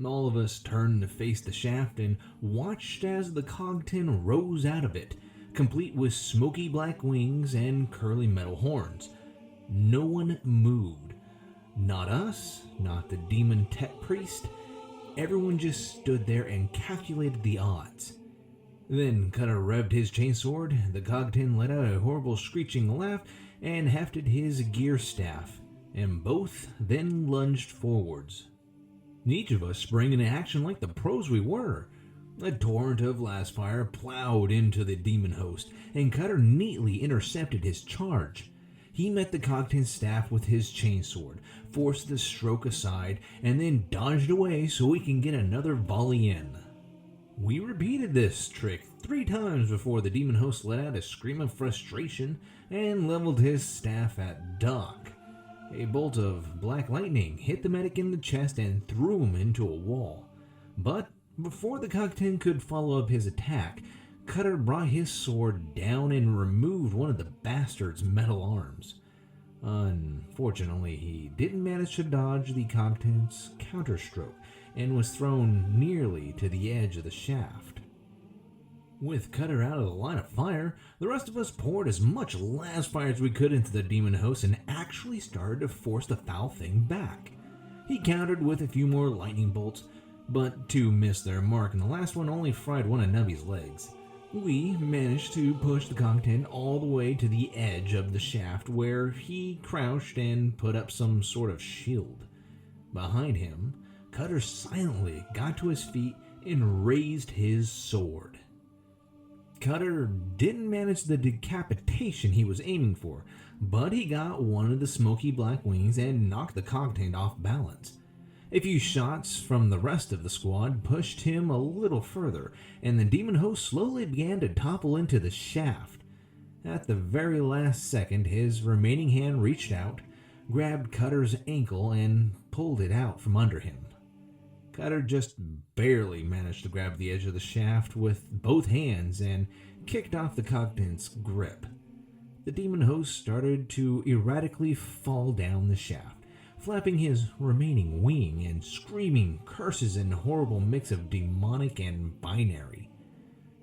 All of us turned to face the shaft and watched as the Cogton rose out of it, complete with smoky black wings and curly metal horns. No one moved. Not us, not the demon tech priest. Everyone just stood there and calculated the odds. Then Cutter revved his chainsword, the Cogton let out a horrible screeching laugh and hefted his gear staff, and both then lunged forwards. each of us sprang into action like the pros we were. A torrent of blast fire plowed into the demon host, and Cutter neatly intercepted his charge. He met the Cogton's staff with his chainsword, forced the stroke aside, and then dodged away so he can get another volley in. We repeated this trick 3 times before the demon host let out a scream of frustration and leveled his staff at Doc. A bolt of black lightning hit the medic in the chest and threw him into a wall. But before the Cogton could follow up his attack, Cutter brought his sword down and removed one of the bastard's metal arms. Unfortunately, he didn't manage to dodge the Cogton's counterstroke and was thrown nearly to the edge of the shaft. With Cutter out of the line of fire, the rest of us poured as much last fire as we could into the demon host and actually started to force the foul thing back. He countered with a few more lightning bolts, but 2 missed their mark and the last one only fried one of Nubby's legs. We managed to push the Cogton all the way to the edge of the shaft where he crouched and put up some sort of shield. Behind him, Cutter silently got to his feet and raised his sword. Cutter didn't manage the decapitation he was aiming for, but he got one of the smoky black wings and knocked the Cogton off balance. A few shots from the rest of the squad pushed him a little further, and the demon host slowly began to topple into the shaft. At the very last second, his remaining hand reached out, grabbed Cutter's ankle, and pulled it out from under him. Cutter just barely managed to grab the edge of the shaft with both hands and kicked off the Cogton's grip. The demon host started to erratically fall down the shaft, flapping his remaining wing and screaming curses in a horrible mix of demonic and binary.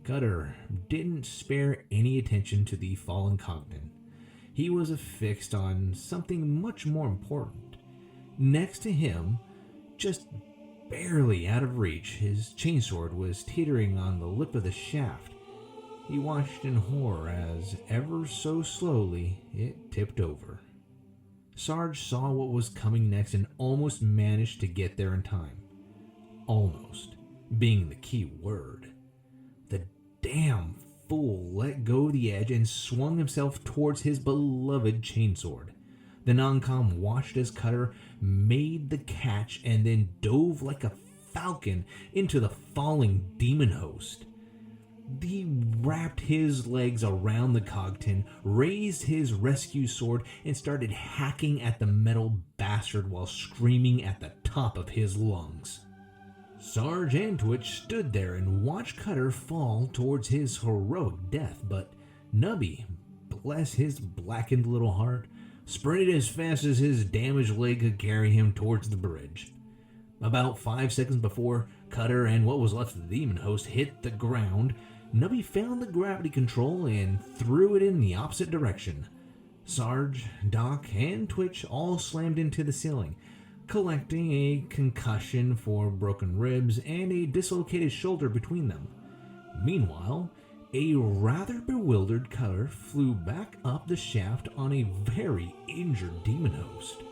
Cutter didn't spare any attention to the fallen Cogton. He was affixed on something much more important. Next to him, just barely out of reach, his chainsword was teetering on the lip of the shaft. He watched in horror as, ever so slowly, it tipped over. Sarge saw what was coming next and almost managed to get there in time. Almost being the key word. The damn fool let go of the edge and swung himself towards his beloved chainsword. The non-com watched as Cutter made the catch and then dove like a falcon into the falling demon host. He wrapped his legs around the Cogton, raised his rescue sword, and started hacking at the metal bastard while screaming at the top of his lungs. Sarge and Twitch stood there and watched Cutter fall towards his heroic death, but Nubby, bless his blackened little heart, sprinted as fast as his damaged leg could carry him towards the bridge. About 5 seconds before Cutter and what was left of the demon host hit the ground, Nubby found the gravity control and threw it in the opposite direction. Sarge, Doc, and Twitch all slammed into the ceiling, collecting a concussion for broken ribs and a dislocated shoulder between them. Meanwhile, a rather bewildered Cutter flew back up the shaft on a very injured demon host.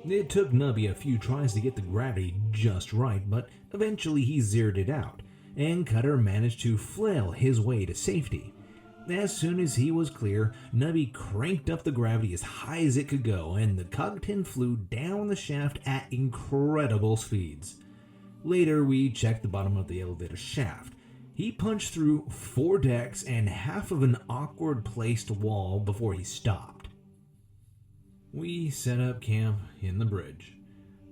It took Nubby a few tries to get the gravity just right, but eventually he zeroed it out, and Cutter managed to flail his way to safety. As soon as he was clear, Nubby cranked up the gravity as high as it could go, and the Cogton flew down the shaft at incredible speeds. Later, we checked the bottom of the elevator shaft. He punched through 4 decks and half of an awkward placed wall before he stopped. We set up camp in the bridge.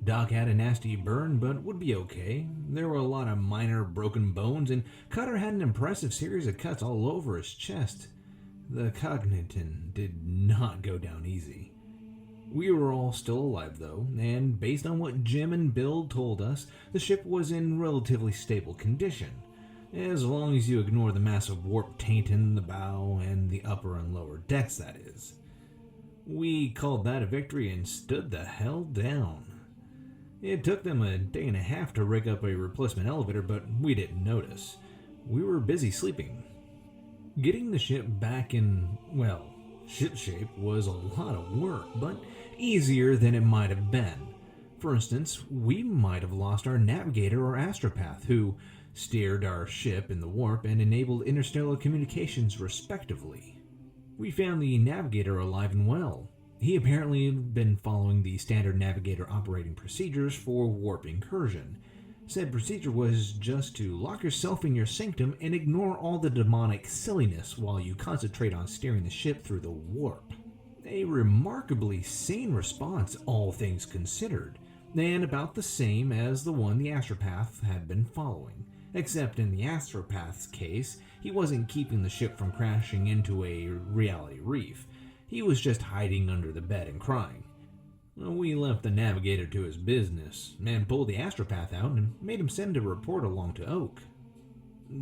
Doc had a nasty burn, but would be okay. There were a lot of minor broken bones, and Cutter had an impressive series of cuts all over his chest. The Cogniton did not go down easy. We were all still alive, though, and based on what Jim and Bill told us, the ship was in relatively stable condition, as long as you ignore the massive warp taint in the bow and the upper and lower decks, that is. We called that a victory and stood the hell down. It took them a day and a half to rig up a replacement elevator, but we didn't notice. We were busy sleeping. Getting the ship back in, ship shape was a lot of work, but easier than it might have been. For instance, we might have lost our navigator or astropath, who steered our ship in the warp and enabled interstellar communications respectively. We found the navigator alive and well. He apparently had been following the standard navigator operating procedures for warp incursion. Said procedure was just to lock yourself in your sanctum and ignore all the demonic silliness while you concentrate on steering the ship through the warp. A remarkably sane response, all things considered, and about the same as the one the astropath had been following. Except in the astropath's case, he wasn't keeping the ship from crashing into a reality reef. He was just hiding under the bed and crying. We left the navigator to his business and pulled the astropath out and made him send a report along to Oak.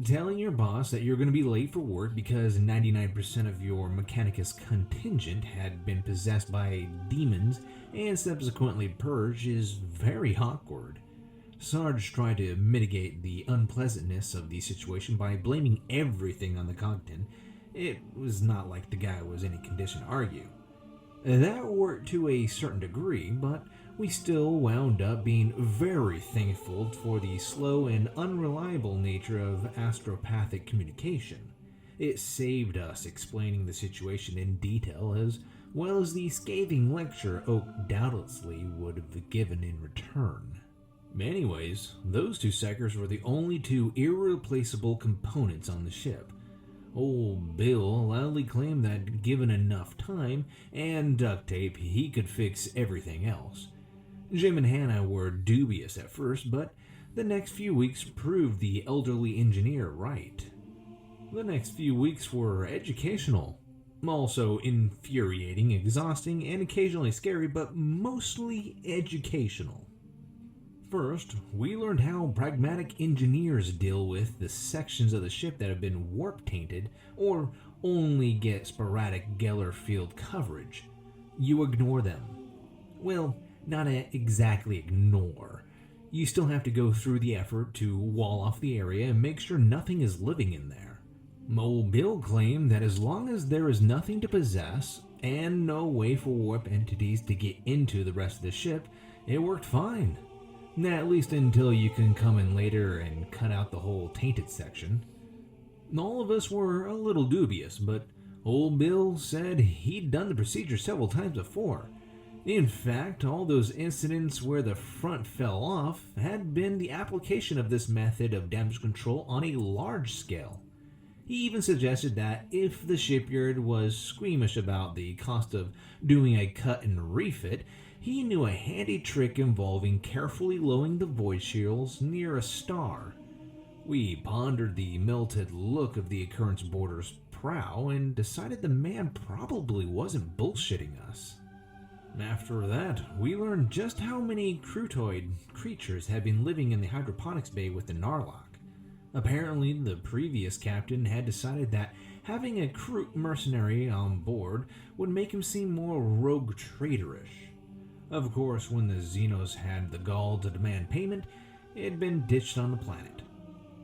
Telling your boss that you're going to be late for work because 99% of your Mechanicus contingent had been possessed by demons and subsequently purged is very awkward. Sarge tried to mitigate the unpleasantness of the situation by blaming everything on the Cogton. It was not like the guy was in any condition to argue. That worked to a certain degree, but we still wound up being very thankful for the slow and unreliable nature of astropathic communication. It saved us explaining the situation in detail as well as the scathing lecture Oak doubtlessly would have given in return. Anyways, those two suckers were the only two irreplaceable components on the ship. Old Bill loudly claimed that given enough time and duct tape, he could fix everything else. Jim and Hannah were dubious at first, but the next few weeks proved the elderly engineer right. The next few weeks were educational, also infuriating, exhausting, and occasionally scary, but mostly educational. First, we learned how pragmatic engineers deal with the sections of the ship that have been warp-tainted or only get sporadic Geller field coverage. You ignore them. Well, not exactly ignore. You still have to go through the effort to wall off the area and make sure nothing is living in there. Old Bill claimed that as long as there is nothing to possess and no way for warp entities to get into the rest of the ship, it worked fine. At least until you can come in later and cut out the whole tainted section. All of us were a little dubious, but old Bill said he'd done the procedure several times before. In fact, all those incidents where the front fell off had been the application of this method of damage control on a large scale. He even suggested that if the shipyard was squeamish about the cost of doing a cut and refit, he knew a handy trick involving carefully lowering the void shields near a star. We pondered the melted look of the Occurrence Boarder's prow and decided the man probably wasn't bullshitting us. After that, we learned just how many Crutoid creatures had been living in the hydroponics bay with the Narlock. Apparently, the previous captain had decided that having a Crute mercenary on board would make him seem more rogue traitorish. Of course, when the Xenos had the gall to demand payment, it had been ditched on the planet.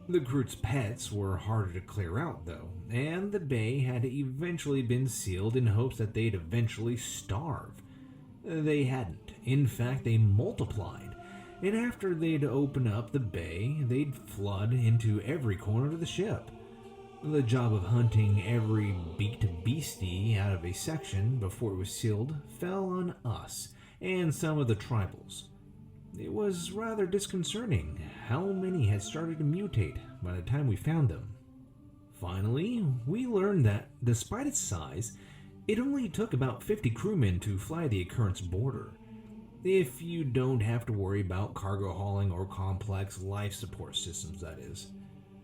The Crute's pets were harder to clear out, though, and the bay had eventually been sealed in hopes that they'd eventually starve. They hadn't. In fact, they multiplied, and after they'd open up the bay, they'd flood into every corner of the ship. The job of hunting every beaked beastie out of a section before it was sealed fell on us and some of the tribals. It was rather disconcerting how many had started to mutate by the time we found them. Finally, we learned that, despite its size, it only took about 50 crewmen to fly the Occurrence Boarder. If you don't have to worry about cargo hauling or complex life support systems, that is.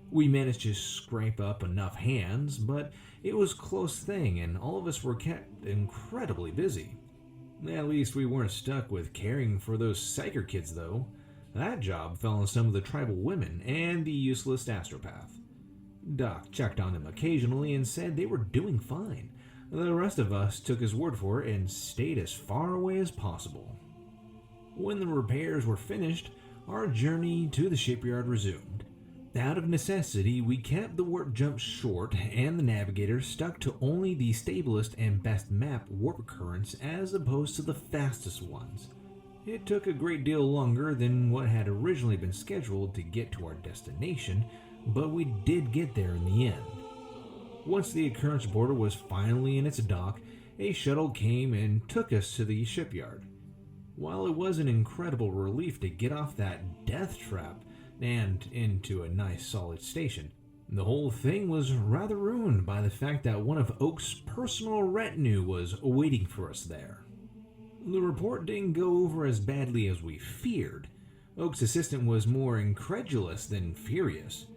We managed to scrape up enough hands, but it was a close thing and all of us were kept incredibly busy. At least we weren't stuck with caring for those psyker kids, though. That job fell on some of the tribal women and the useless astropath. Doc checked on them occasionally and said they were doing fine. The rest of us took his word for it and stayed as far away as possible. When the repairs were finished, our journey to the shipyard resumed. Out of necessity, we kept the warp jump short and the navigator stuck to only the stablest and best map warp currents as opposed to the fastest ones. It took a great deal longer than what had originally been scheduled to get to our destination, but we did get there in the end. Once the occurrence border was finally in its dock, a shuttle came and took us to the shipyard. While it was an incredible relief to get off that death trap and into a nice solid station, the whole thing was rather ruined by the fact that one of Oak's personal retinue was waiting for us there. The report didn't go over as badly as we feared. Oak's assistant was more incredulous than furious.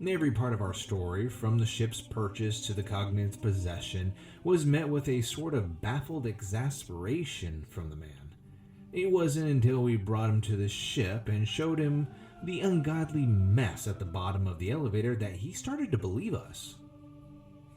Every part of our story, from the ship's purchase to the Cognate's possession, was met with a sort of baffled exasperation from the man. It wasn't until we brought him to the ship and showed him the ungodly mess at the bottom of the elevator that he started to believe us.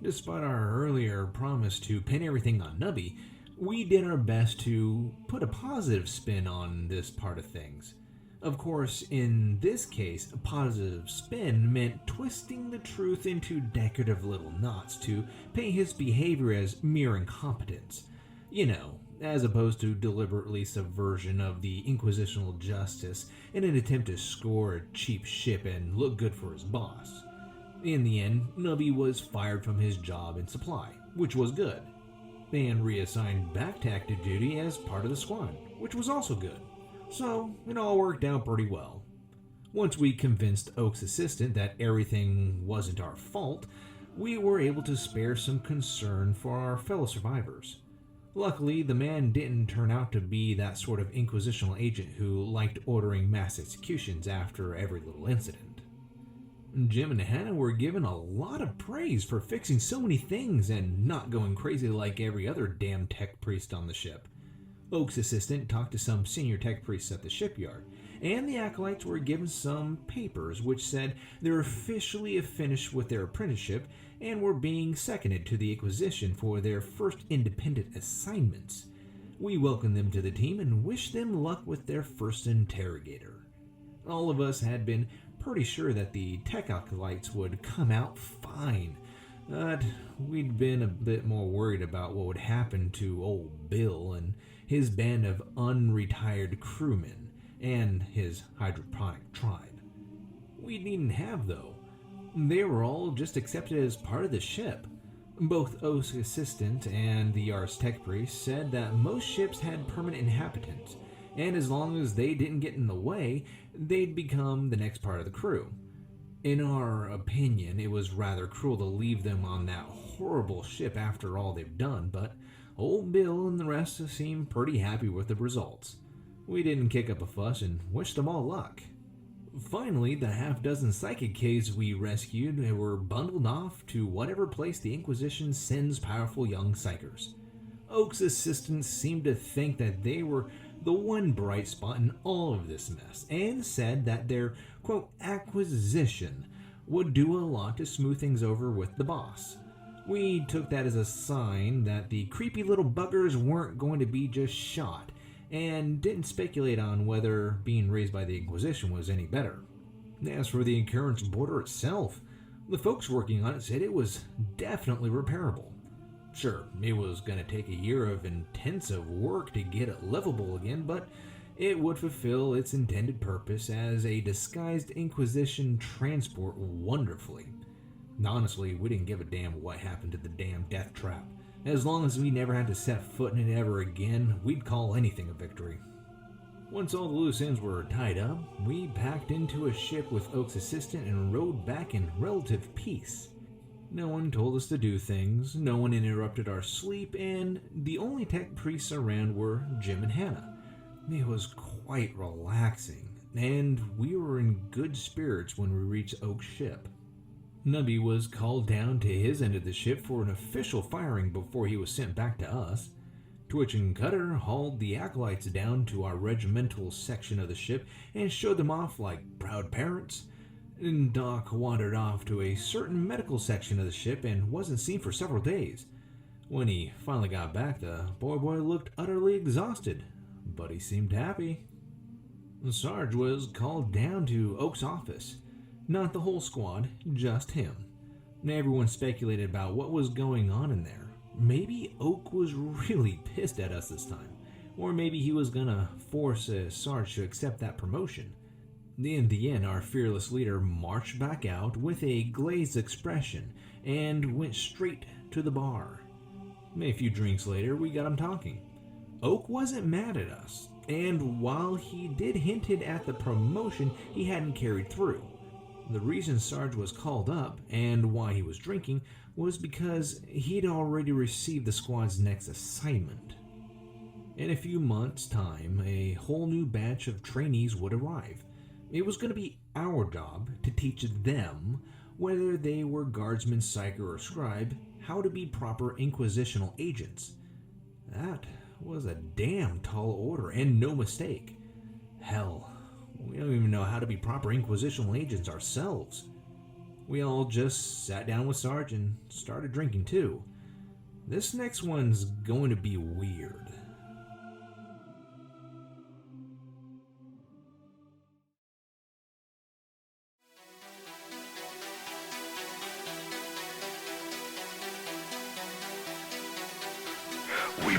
Despite our earlier promise to pin everything on Nubby, we did our best to put a positive spin on this part of things. Of course, in this case, a positive spin meant twisting the truth into decorative little knots to paint his behavior as mere incompetence. As opposed to deliberately subversion of the inquisitional justice in an attempt to score a cheap ship and look good for his boss. In the end, Nubby was fired from his job in supply, which was good, and reassigned back to active duty as part of the squad, which was also good. So, it all worked out pretty well. Once we convinced Oak's assistant that everything wasn't our fault, we were able to spare some concern for our fellow survivors. Luckily, the man didn't turn out to be that sort of inquisitional agent who liked ordering mass executions after every little incident. Jim and Hannah were given a lot of praise for fixing so many things and not going crazy like every other damn tech priest on the ship. Oak's assistant talked to some senior tech priests at the shipyard, and the acolytes were given some papers which said they're officially finished with their apprenticeship and were being seconded to the Inquisition for their first independent assignments. We welcomed them to the team and wished them luck with their first interrogator. All of us had been pretty sure that the tech acolytes would come out fine, but we'd been a bit more worried about what would happen to old Bill and his band of unretired crewmen and his hydroponic tribe. We needn't have, though. They were all just accepted as part of the ship. Both Oak's assistant and the Yard's tech priest said that most ships had permanent inhabitants, and as long as they didn't get in the way, they'd become the next part of the crew. In our opinion, it was rather cruel to leave them on that horrible ship after all they've done, but old Bill and the rest seemed pretty happy with the results. We didn't kick up a fuss and wished them all luck. Finally, the half-dozen psychic caves we rescued were bundled off to whatever place the Inquisition sends powerful young psychers. Oak's assistants seemed to think that they were the one bright spot in all of this mess, and said that their, quote, acquisition would do a lot to smooth things over with the boss. We took that as a sign that the creepy little buggers weren't going to be just shot, and didn't speculate on whether being raised by the Inquisition was any better. As for the occurrence border itself, the folks working on it said it was definitely repairable. Sure, it was going to take a year of intensive work to get it livable again, but it would fulfill its intended purpose as a disguised Inquisition transport wonderfully. Honestly, we didn't give a damn what happened to the damn death trap. As long as we never had to set foot in it ever again, we'd call anything a victory. Once all the loose ends were tied up, we packed into a ship with Oak's assistant and rode back in relative peace. No one told us to do things, no one interrupted our sleep, and the only tech priests around were Jim and Hannah. It was quite relaxing, and we were in good spirits when we reached Oak's ship. Nubby was called down to his end of the ship for an official firing before he was sent back to us. Twitch and Cutter hauled the acolytes down to our regimental section of the ship and showed them off like proud parents. And Doc wandered off to a certain medical section of the ship and wasn't seen for several days. When he finally got back, the boy looked utterly exhausted, but he seemed happy. Sarge was called down to Oak's office. Not the whole squad, just him. Everyone speculated about what was going on in there. Maybe Oak was really pissed at us this time. or maybe he was gonna force Sarge to accept that promotion. In the end, our fearless leader marched back out with a glazed expression and went straight to the bar. A few drinks later, we got him talking. Oak wasn't mad at us, and while he did hinted at the promotion he hadn't carried through, the reason Sarge was called up and why he was drinking was because he'd already received the squad's next assignment. In a few months' time, a whole new batch of trainees would arrive. It was going to be our job to teach them, whether they were guardsmen, psyker, or scribe, how to be proper inquisitional agents. That was a damn tall order, and no mistake. Hell, we don't even know how to be proper inquisitional agents ourselves. We all just sat down with Sarge and started drinking too. This next one's going to be weird. We